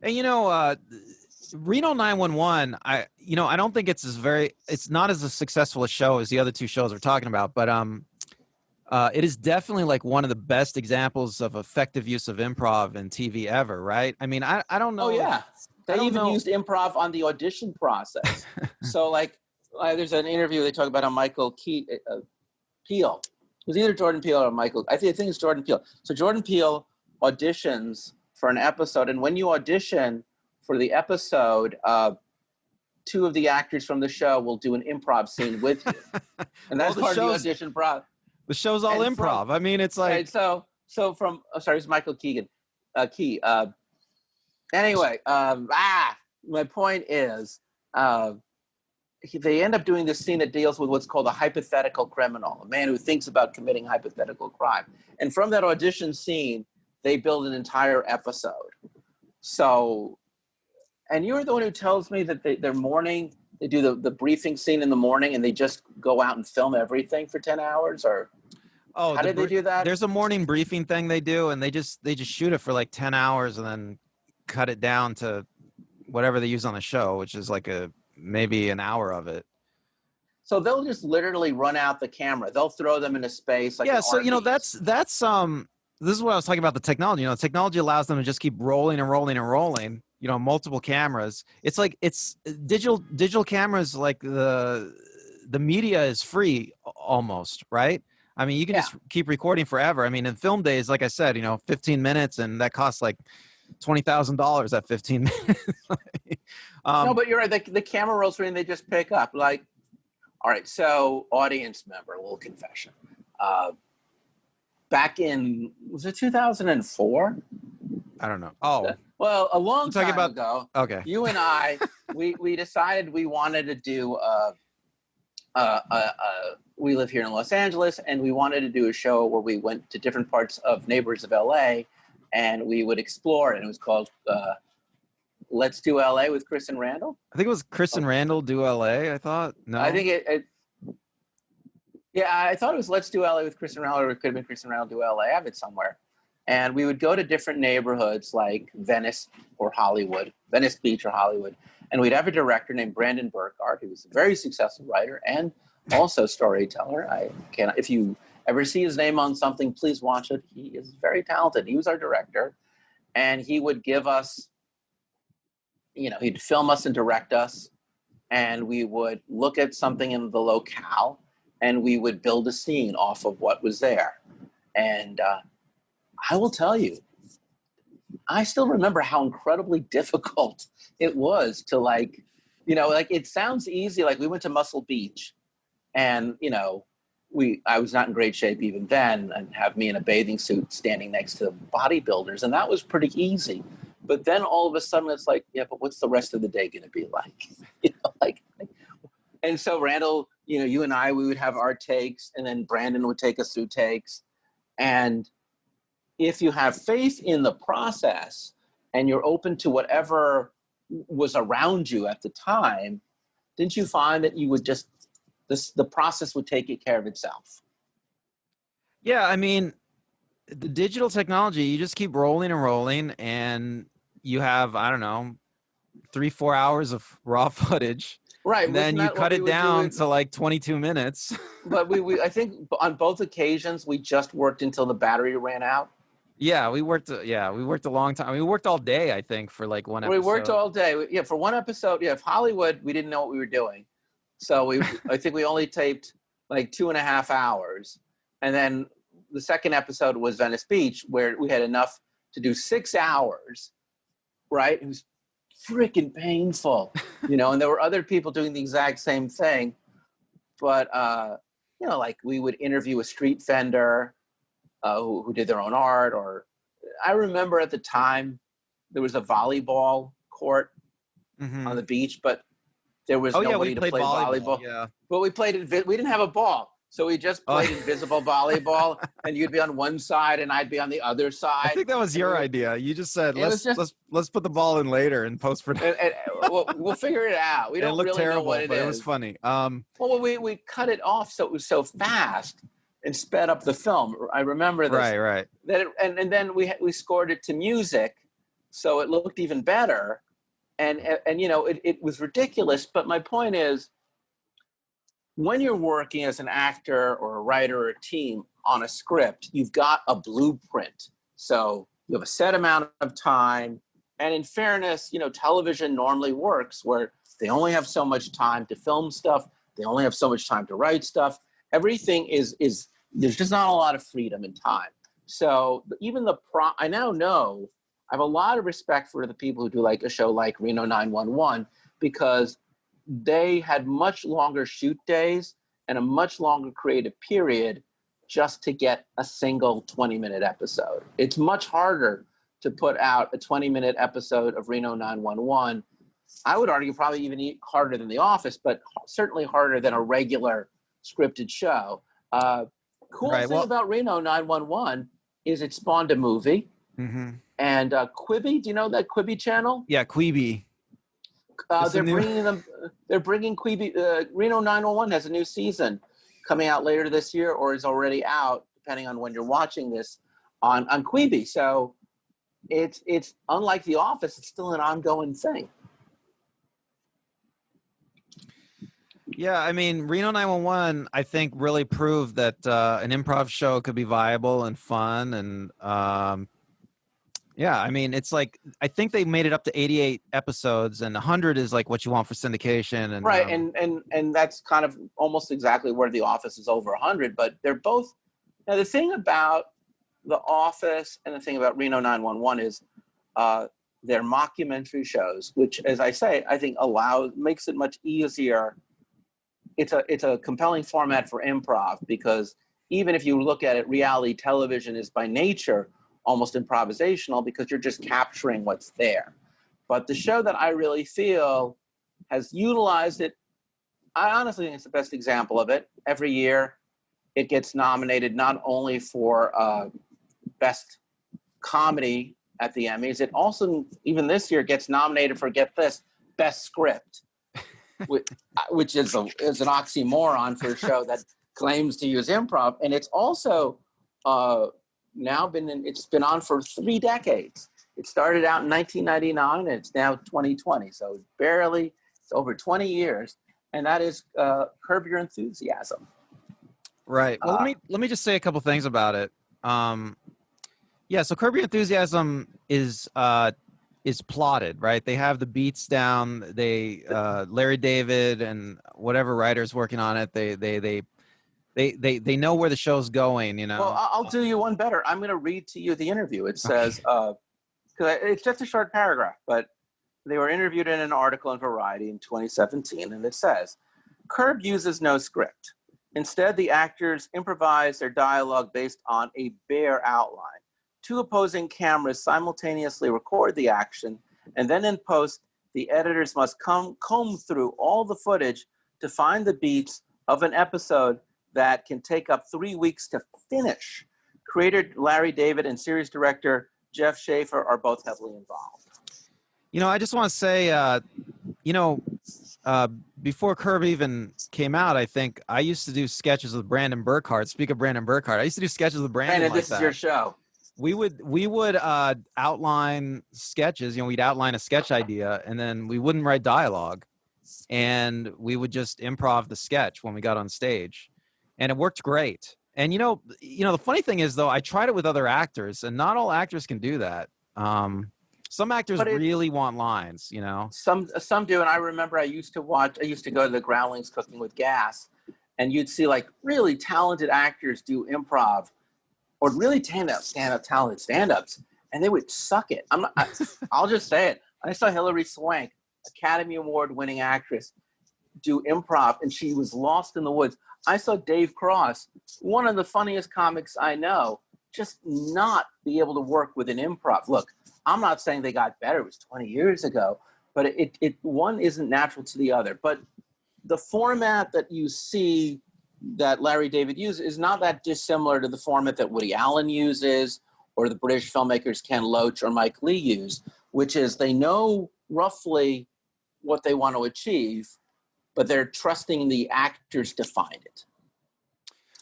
And Reno 911, I don't think it's not as a successful a show as the other two shows we're talking about, but it is definitely like one of the best examples of effective use of improv in TV ever, right? I mean, I don't know. Oh yeah, they even used improv on the audition process. So like, there's an interview they talk about on Michael Peele. It was either Jordan Peele or Michael. I think it's Jordan Peele. So Jordan Peele auditions for an episode, and when you audition for the episode, two of the actors from the show will do an improv scene with you, and that's part of the audition process. The show's all improv. I mean, it's like right, so it's Michael Keegan, Key. Anyway, my point is, they end up doing this scene that deals with what's called a hypothetical criminal, a man who thinks about committing hypothetical crime. And from that audition scene, they build an entire episode. So, and you're the one who tells me that they do the briefing scene in the morning, and they just go out and film everything for 10 hours, or how did they do that? There's a morning briefing thing they do, and they just shoot it for like 10 hours and then cut it down to whatever they use on the show, which is like maybe an hour of it. So they'll just literally run out the camera. They'll throw them into space. Like so that's this is what I was talking about, the technology. Technology allows them to just keep rolling and rolling and rolling. Multiple cameras. It's like it's digital cameras. Like the media is free almost, right? I mean, you can just keep recording forever. I mean, in film days, like I said, 15 minutes, and that costs like $20,000 at 15 minutes. No, but you're right. The camera rolls through and they just pick up. Like, all right, so audience member, a little confession. Back in, was it 2004? I don't know. Oh. Well, a long time ago, okay. You and I, we decided we wanted to do, we live here in Los Angeles, and we wanted to do a show where we went to different parts of neighborhoods of LA, and we would explore, and it was called Let's Do LA with Chris and Randall. I think it was Chris and Randall Do LA, I thought. No. I think I thought it was Let's Do LA with Chris and Randall, or it could have been Chris and Randall Do LA. I have it somewhere. And we would go to different neighborhoods like Venice Beach or Hollywood. And we'd have a director named Brandon Burkhart, who was a very successful writer and also storyteller. If you ever see his name on something, please watch it. He is very talented. He was our director. And he would give us, he'd film us and direct us. And we would look at something in the locale, and we would build a scene off of what was there. And I will tell you, I still remember how incredibly difficult it was to it sounds easy. Like, we went to Muscle Beach, and, I was not in great shape even then, and have me in a bathing suit standing next to bodybuilders. And that was pretty easy. But then all of a sudden it's like, yeah, but what's the rest of the day going to be like? And so Randall, you and I, we would have our takes, and then Brandon would take us through takes. And if you have faith in the process and you're open to whatever was around you at the time, didn't you find that you would just, the process would take care of itself? Yeah, I mean, the digital technology, you just keep rolling and rolling, and you have, 3-4 hours of raw footage. Right. And then you cut it down to like 22 minutes. But I think on both occasions, we just worked until the battery ran out. Yeah, we worked a long time. We worked all day, I think, for like one episode. We worked all day. Yeah, for one episode. Yeah, Hollywood, we didn't know what we were doing. So I think we only taped like 2.5 hours. And then the second episode was Venice Beach, where we had enough to do 6 hours, right? It was freaking painful, you know, and there were other people doing the exact same thing. But, you know, like we would interview a street vendor who did their own art. Or I remember at the time there was a volleyball court on the beach, but there was nobody to play volleyball. Yeah. But we played it. We didn't have a ball, so we just played invisible volleyball. And you'd be on one side, and I'd be on the other side. I think that was your idea. You just said let's put the ball in later in post production. We'll figure it out. We don't really terrible, know what it is. It was funny. Well, we cut it off so it was so fast and sped up the film. I remember this. Right. And then we scored it to music, so it looked even better. And you know, it was ridiculous. But my point is, when you're working as an actor or a writer or a team on a script, you've got a blueprint. So you have a set amount of time. And in fairness, you know, television normally works where they only have so much time to film stuff. They only have so much time to write stuff. Everything is there's just not a lot of freedom and time. So even I now know, I have a lot of respect for the people who do like a show like Reno 911, because they had much longer shoot days and a much longer creative period just to get a single 20-minute episode. It's much harder to put out a 20-minute episode of Reno 911. I would argue probably even harder than The Office, but certainly harder than a regular scripted show. Cool thing about Reno 911 is it spawned a movie. Mm-hmm. And Quibi, do you know that Quibi channel? Yeah, Quibi. They're bringing Quibi. Reno 911 has a new season coming out later this year, or is already out, depending on when you're watching this, on Quibi. So it's unlike The Office. It's still an ongoing thing. Yeah, I mean, Reno 911, I think, really proved that an improv show could be viable and fun. And yeah, I mean, it's like, I think they made it up to 88 episodes, and 100 is like what you want for syndication. And right, and that's kind of almost exactly where The Office is over 100. But they're both. Now, the thing about The Office and the thing about Reno 911 is they're mockumentary shows, which, as I say, I think makes it much easier. It's a compelling format for improv, because even if you look at it, reality television is by nature almost improvisational, because you're just capturing what's there. But the show that I really feel has utilized it, I honestly think it's the best example of it. Every year it gets nominated not only for best comedy at the Emmys, it also, even this year, gets nominated for, get this, best script. Which is an oxymoron for a show that claims to use improv. And it's also now it's been on for 3 decades. It started out in 1999 and it's now 2020. So it's over 20 years. And that is Curb Your Enthusiasm. Right. Well, let me just say a couple things about it. Yeah, so Curb Your Enthusiasm is plotted, right? They have the beats down. They Larry David and whatever writers working on it, they know where the show's going, you know. Well, I'll do you one better. I'm going to read to you the interview. It says, because it's just a short paragraph, but they were interviewed in an article in Variety in 2017, and it says, Curb uses no script. Instead, the actors improvise their dialogue based on a bare outline. 2 opposing cameras simultaneously record the action, and then in post, the editors must comb through all the footage to find the beats of an episode that can take up 3 weeks to finish. Creator Larry David and series director Jeff Schaffer are both heavily involved. You know, I just want to say, before Curb even came out, I think I used to do sketches with Brandon Burkhart. Speak of Brandon Burkhart, I used to do sketches with Brandon. Brandon, this is your show. We would outline sketches. You know, we'd outline a sketch idea, and then we wouldn't write dialogue, and we would just improv the sketch when we got on stage, and it worked great. And you know, the funny thing is, though, I tried it with other actors, and not all actors can do that. Some actors really want lines, you know. Some do, and I remember I used to go to the Groundlings Cooking with Gas, and you'd see like really talented actors do improv, or really talented stand-ups, and they would suck it. I'll just say it. I saw Hilary Swank, Academy Award winning actress, do improv, and she was lost in the woods. I saw Dave Cross, one of the funniest comics I know, just not be able to work with an improv. Look, I'm not saying they got better. It was 20 years ago, but it one isn't natural to the other. But the format that you see that Larry David uses is not that dissimilar to the format that Woody Allen uses or the British filmmakers Ken Loach or Mike Leigh use, which is they know roughly what they want to achieve, but they're trusting the actors to find it.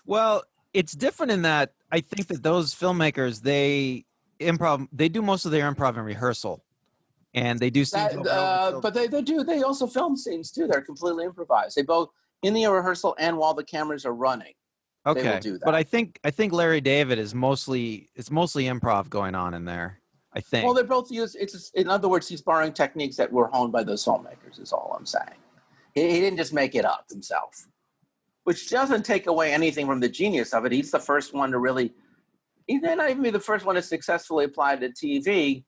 Well, it's different in that I think that those filmmakers, they do most of their improv in rehearsal, and they do scenes over and over. But they also film scenes too. They're completely improvised. They both in the rehearsal and while the cameras are running. Okay, they will do that. But I think Larry David is mostly improv going on in there. I think. Well, they're both used. In other words, he's borrowing techniques that were honed by those filmmakers. Is all I'm saying. He didn't just make it up himself, which doesn't take away anything from the genius of it. He's the first one to really. He may not even be the first one to successfully apply to TV,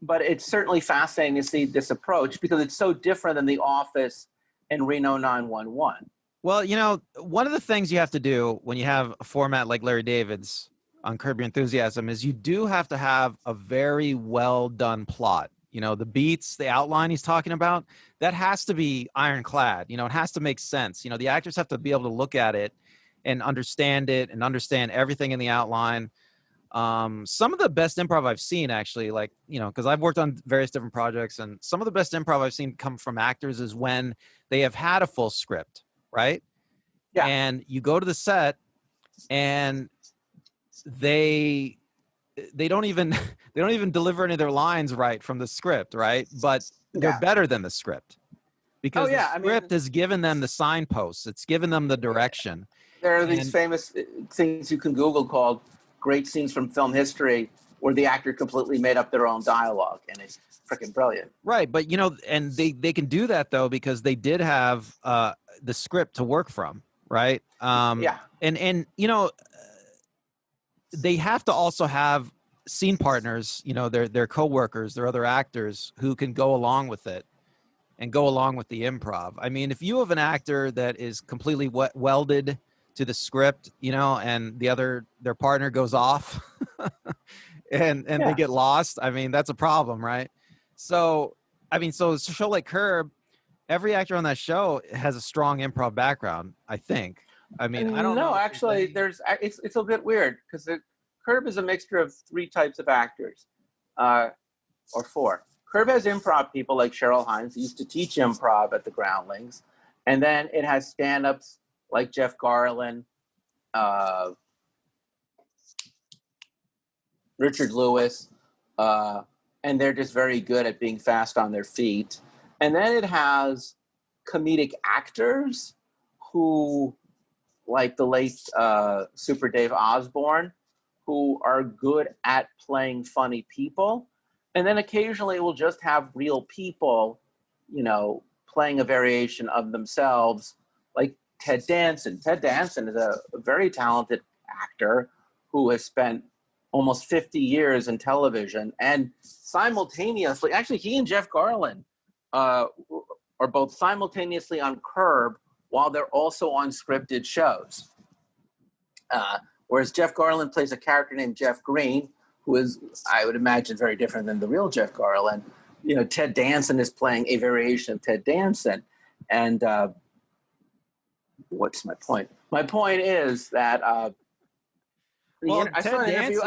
but it's certainly fascinating to see this approach because it's so different than The Office and Reno 911. Well, one of the things you have to do when you have a format like Larry David's on Curb Your Enthusiasm is you do have to have a very well done plot. The beats, the outline he's talking about, that has to be ironclad. It has to make sense. The actors have to be able to look at it and understand it and understand everything in the outline. Some of the best improv I've seen, actually, because I've worked on various different projects, and some of the best improv I've seen come from actors is when they have had a full script, right? Yeah. And you go to the set, and they don't even deliver any of their lines right from the script, right? But they're better than the script because the script has given them the signposts. It's given them the direction. There are these famous things you can Google called great scenes from film history where the actor completely made up their own dialogue, and it's freaking brilliant. Right, but and they can do that though because they did have the script to work from, right? And they have to also have scene partners, their coworkers, their other actors who can go along with it and go along with the improv. I mean, if you have an actor that is completely welded to the script, and their partner goes off and they get lost, I mean, that's a problem, right? So a show like Curb, every actor on that show has a strong improv background, I think. I mean, I don't know. No, actually, it's a bit weird because Curb is a mixture of three types of actors, or four. Curb has improv people like Cheryl Hines, who used to teach improv at the Groundlings, and then it has stand-ups like Jeff Garlin, Richard Lewis, and they're just very good at being fast on their feet. And then it has comedic actors who, like the late Super Dave Osborne, who are good at playing funny people. And then occasionally we'll just have real people, playing a variation of themselves, like Ted Danson. Ted Danson is a very talented actor who has spent almost 50 years in television, and simultaneously, actually he and Jeff Garlin are both simultaneously on Curb while they're also on scripted shows. Whereas Jeff Garlin plays a character named Jeff Green, who is, I would imagine, very different than the real Jeff Garlin. Ted Danson is playing a variation of Ted Danson. And what's my point? My point is that I saw an interview.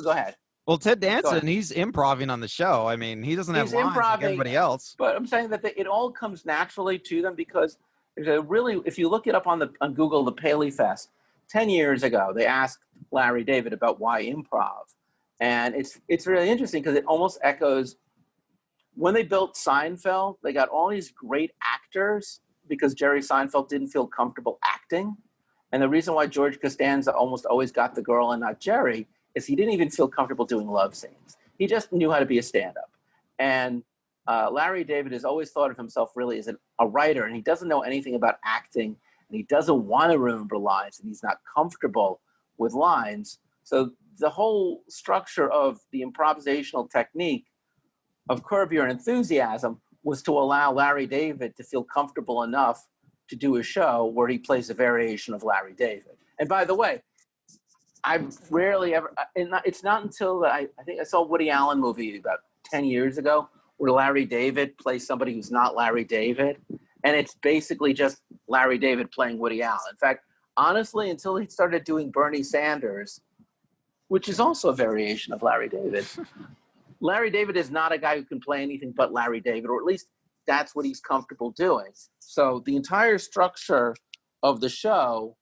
Go ahead. Well, Ted Danson, he's improving on the show. I mean, he doesn't have lines like everybody else. But I'm saying that it all comes naturally to them because if you look it up on Google, the Paley Fest, 10 years ago, they asked Larry David about why improv. And it's really interesting because it almost echoes when they built Seinfeld. They got all these great actors because Jerry Seinfeld didn't feel comfortable acting. And the reason why George Costanza almost always got the girl and not Jerry is he didn't even feel comfortable doing love scenes. He just knew how to be a stand-up. And Larry David has always thought of himself really as a writer, and he doesn't know anything about acting, and he doesn't want to remember lines, and he's not comfortable with lines. So the whole structure of the improvisational technique of Curb Your Enthusiasm was to allow Larry David to feel comfortable enough to do a show where he plays a variation of Larry David. And by the way, I've rarely ever, it's not until I think I saw a Woody Allen movie about 10 years ago where Larry David plays somebody who's not Larry David. And it's basically just Larry David playing Woody Allen. In fact, honestly, until he started doing Bernie Sanders, which is also a variation of Larry David, Larry David is not a guy who can play anything but Larry David, or at least that's what he's comfortable doing. So the entire structure of the show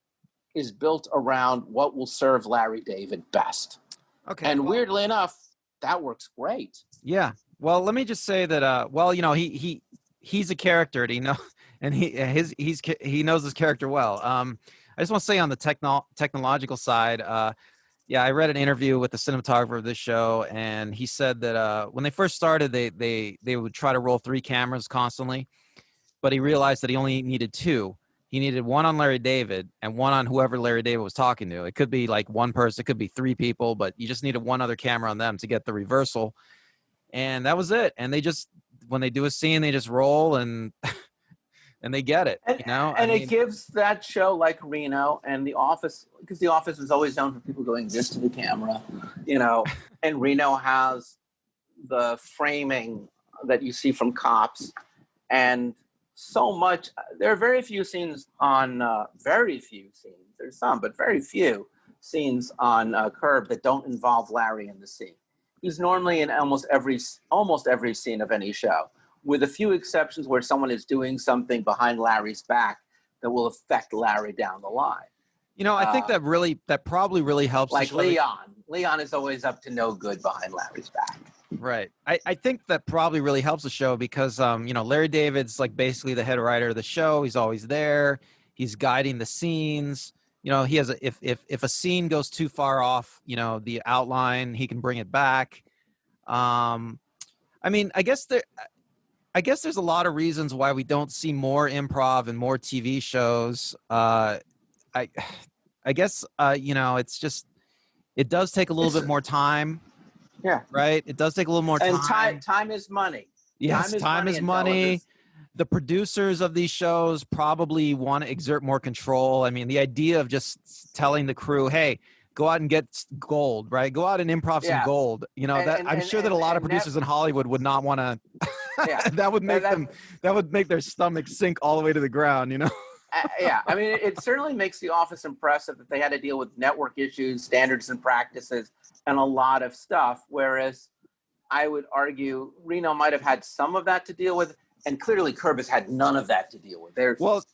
is built around what will serve Larry David best. Okay. And weirdly enough, that works great. Yeah. Well, let me just say that. Well, you know, he's a character, and he knows his character well. I just want to say on the technological side, yeah, I read an interview with the cinematographer of this show, and he said that when they first started, they would try to roll 3 cameras constantly, but he realized that he only needed 2. He needed one on Larry David and one on whoever Larry David was talking to. It could be like one person, it could be 3 people, but you just needed one other camera on them to get the reversal. And that was it. And they just, when they do a scene, they just roll and and they get it, you know? And it gives that show like Reno and The Office, because The Office is always known for people going this to the camera, you know, and Reno has the framing that you see from Cops. And so much, there are very few scenes on, there's some, but very few scenes on Curb that don't involve Larry in the scene. He's normally in almost every scene of any show, with a few exceptions where someone is doing something behind Larry's back that will affect Larry down the line. You know, I think that probably really helps. Like Leon. Leon is always up to no good behind Larry's back. Right. I think that probably really helps the show because, you know, Larry David's like basically the head writer of the show. He's always there. He's guiding the scenes. You know, he has if a scene goes too far off, you know, the outline, he can bring it back. I mean, I guess there's a lot of reasons why we don't see more improv and more TV shows. I guess, you know, it's just, it does take a little bit more time. Yeah. Right. It does take a little more time. And time is money. Yes, time is money. The producers of these shows probably want to exert more control. I mean, the idea of just telling the crew, hey, go out and get gold, right? Go out and improv some gold. You know, I'm sure that a lot of producers in Hollywood would not want to. Yeah. that would make their stomach sink all the way to the ground, you know? Yeah. I mean, it certainly makes The Office impressive that they had to deal with network issues, standards and practices, and a lot of stuff. Whereas I would argue Reno might have had some of that to deal with. And clearly Curb has had none of that to deal with.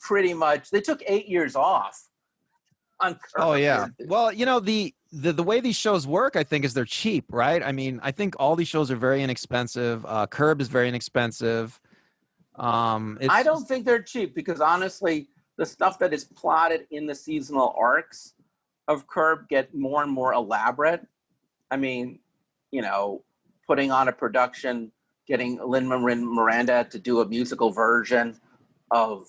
Pretty much, they took 8 years off on Curb. Oh, yeah. Well, you know, the way these shows work, I think, is they're cheap, right? I mean, I think all these shows are very inexpensive. Curb is very inexpensive. I don't think they're cheap because honestly, the stuff that is plotted in the seasonal arcs of Curb get more and more elaborate. I mean, you know, putting on a production, getting Lin-Manuel Miranda to do a musical version of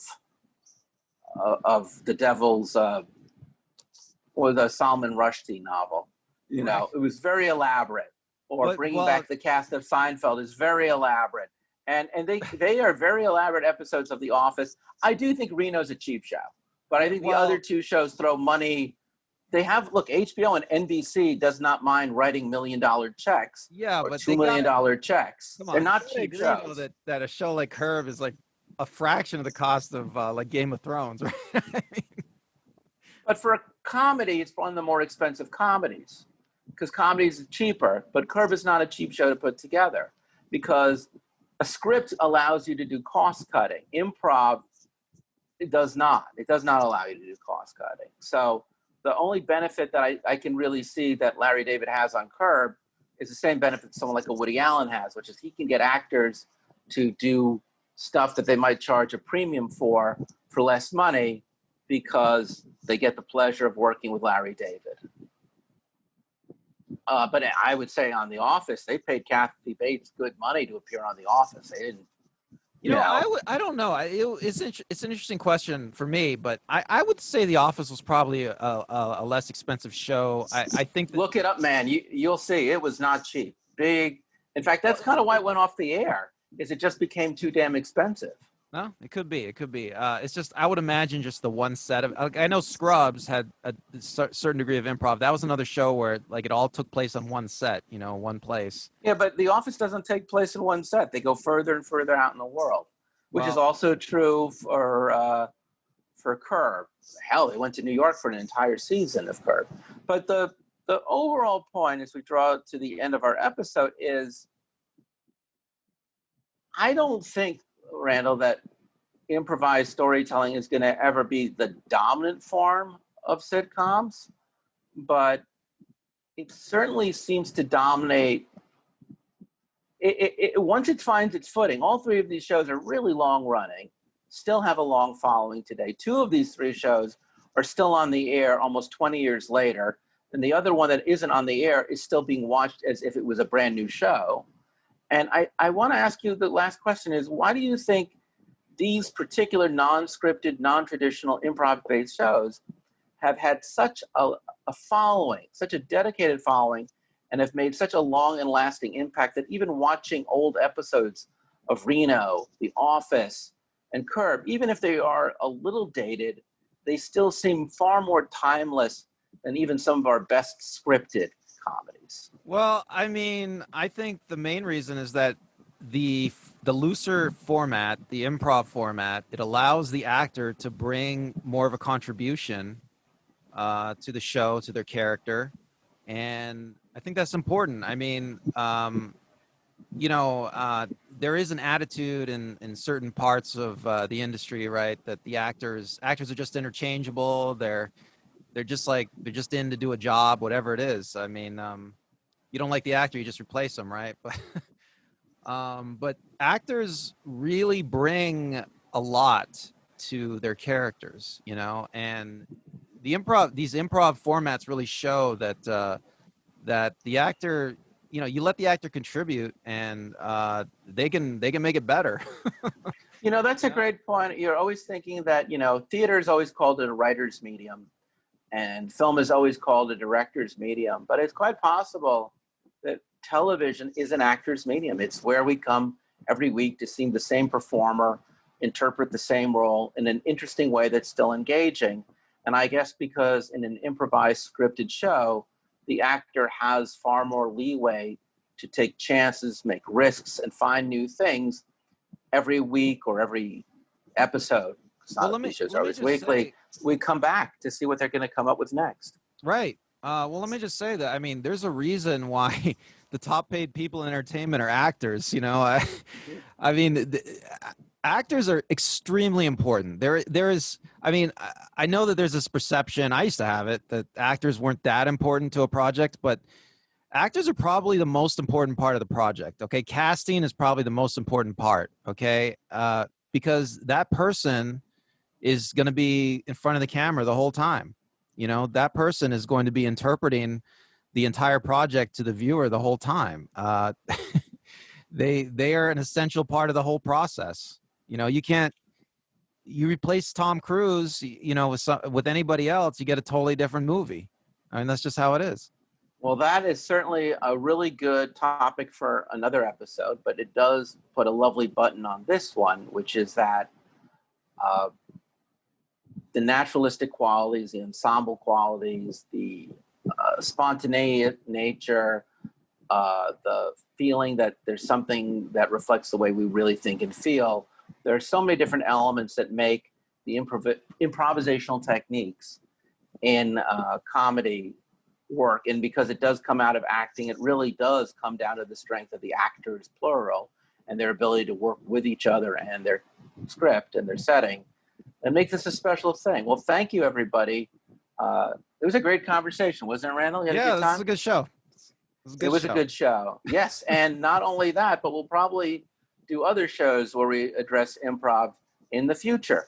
the Devil's or the Salman Rushdie novel. You know, it was very elaborate. Or bringing back the cast of Seinfeld is very elaborate. And they are very elaborate episodes of The Office. I do think Reno's a cheap show, but I think the other two shows throw money. They have, look, HBO and NBC does not mind writing $1 million checks. Yeah, but $2 million checks. They're not cheap shows. That a show like Curb is like a fraction of the cost of like Game of Thrones, right? But for a comedy, it's one of the more expensive comedies because comedies are cheaper. But Curb is not a cheap show to put together because a script allows you to do cost cutting. Improv, it does not. It does not allow you to do cost cutting. So the only benefit that I can really see that Larry David has on Curb is the same benefit someone like a Woody Allen has, which is he can get actors to do stuff that they might charge a premium for less money because they get the pleasure of working with Larry David. But I would say on The Office, they paid Kathy Bates good money to appear on The Office. They didn't. You know, I don't know. It's an interesting question for me, but I would say The Office was probably a less expensive show. I think. Look it up, man. You'll see. It was not cheap. Big, In fact, that's kind of why it went off the air, is it just became too damn expensive. No, it could be. It could be. It's just I would imagine just the one set of. I know Scrubs had a certain degree of improv. That was another show where like it all took place on one set, one place. Yeah, but The Office doesn't take place in one set. They go further and further out in the world, which is also true for Curb. Hell, they went to New York for an entire season of Curb. But the overall point, as we draw to the end of our episode, is I don't think, Randall, that improvised storytelling is going to ever be the dominant form of sitcoms, but it certainly seems to dominate. Once it finds its footing, all three of these shows are really long running, still have a long following today. Two of these three shows are still on the air almost 20 years later, and the other one that isn't on the air is still being watched as if it was a brand new show. And I want to ask you, the last question is, why do you think these particular non-scripted, non-traditional improv-based shows have had such a following, such a dedicated following, and have made such a long and lasting impact that even watching old episodes of Reno, The Office, and Curb, even if they are a little dated, they still seem far more timeless than even some of our best scripted comedies? Well, I mean, I think the main reason is that the looser format, the improv format, it allows the actor to bring more of a contribution to the show, to their character, and I think that's important. I mean, there is an attitude in certain parts of the industry, right, that the actors are just interchangeable. They're just in to do a job, whatever it is. I mean, you don't like the actor, you just replace them, right? But actors really bring a lot to their characters, and these improv formats really show that that the actor, you let the actor contribute, and they can make it better. That's a great point. You're always thinking that, theater is always called a writer's medium, and film is always called a director's medium, but it's quite possible that television is an actor's medium. It's where we come every week to see the same performer interpret the same role in an interesting way that's still engaging. And I guess because in an improvised scripted show, the actor has far more leeway to take chances, make risks, and find new things every week or every episode. These shows are always weekly. We come back to see what they're going to come up with next. Right. Well, let me just say that, I mean, there's a reason why the top paid people in entertainment are actors. I mean, actors are extremely important. There is, I mean, I know that there's this perception, I used to have it, that actors weren't that important to a project, but actors are probably the most important part of the project. Okay. Casting is probably the most important part. Okay. Because that person is going to be in front of the camera the whole time. That person is going to be interpreting the entire project to the viewer the whole time. They are an essential part of the whole process. You replace Tom Cruise, with anybody else, you get a totally different movie. I mean, that's just how it is. Well, that is certainly a really good topic for another episode, but it does put a lovely button on this one, which is that the naturalistic qualities, the ensemble qualities, the spontaneous nature, the feeling that there's something that reflects the way we really think and feel. There are so many different elements that make the improvisational techniques in comedy work. And because it does come out of acting, it really does come down to the strength of the actors, plural, and their ability to work with each other and their script and their setting, and make this a special thing. Well, thank you, everybody. It was a great conversation, wasn't it, Randall? You had a good time? This was a good show. It was a good show. Yes, and not only that, but we'll probably do other shows where we address improv in the future.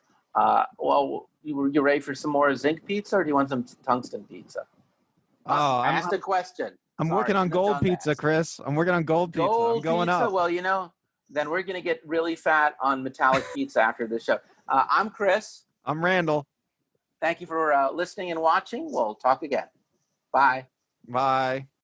Well, you ready for some more zinc pizza, or do you want some tungsten pizza? I asked a question. I'm working on gold pizza, Chris. I'm working on gold pizza. I'm going pizza? up. Well, then we're going to get really fat on metallic pizza after this show. I'm Chris. I'm Randall. Thank you for listening and watching. We'll talk again. Bye. Bye.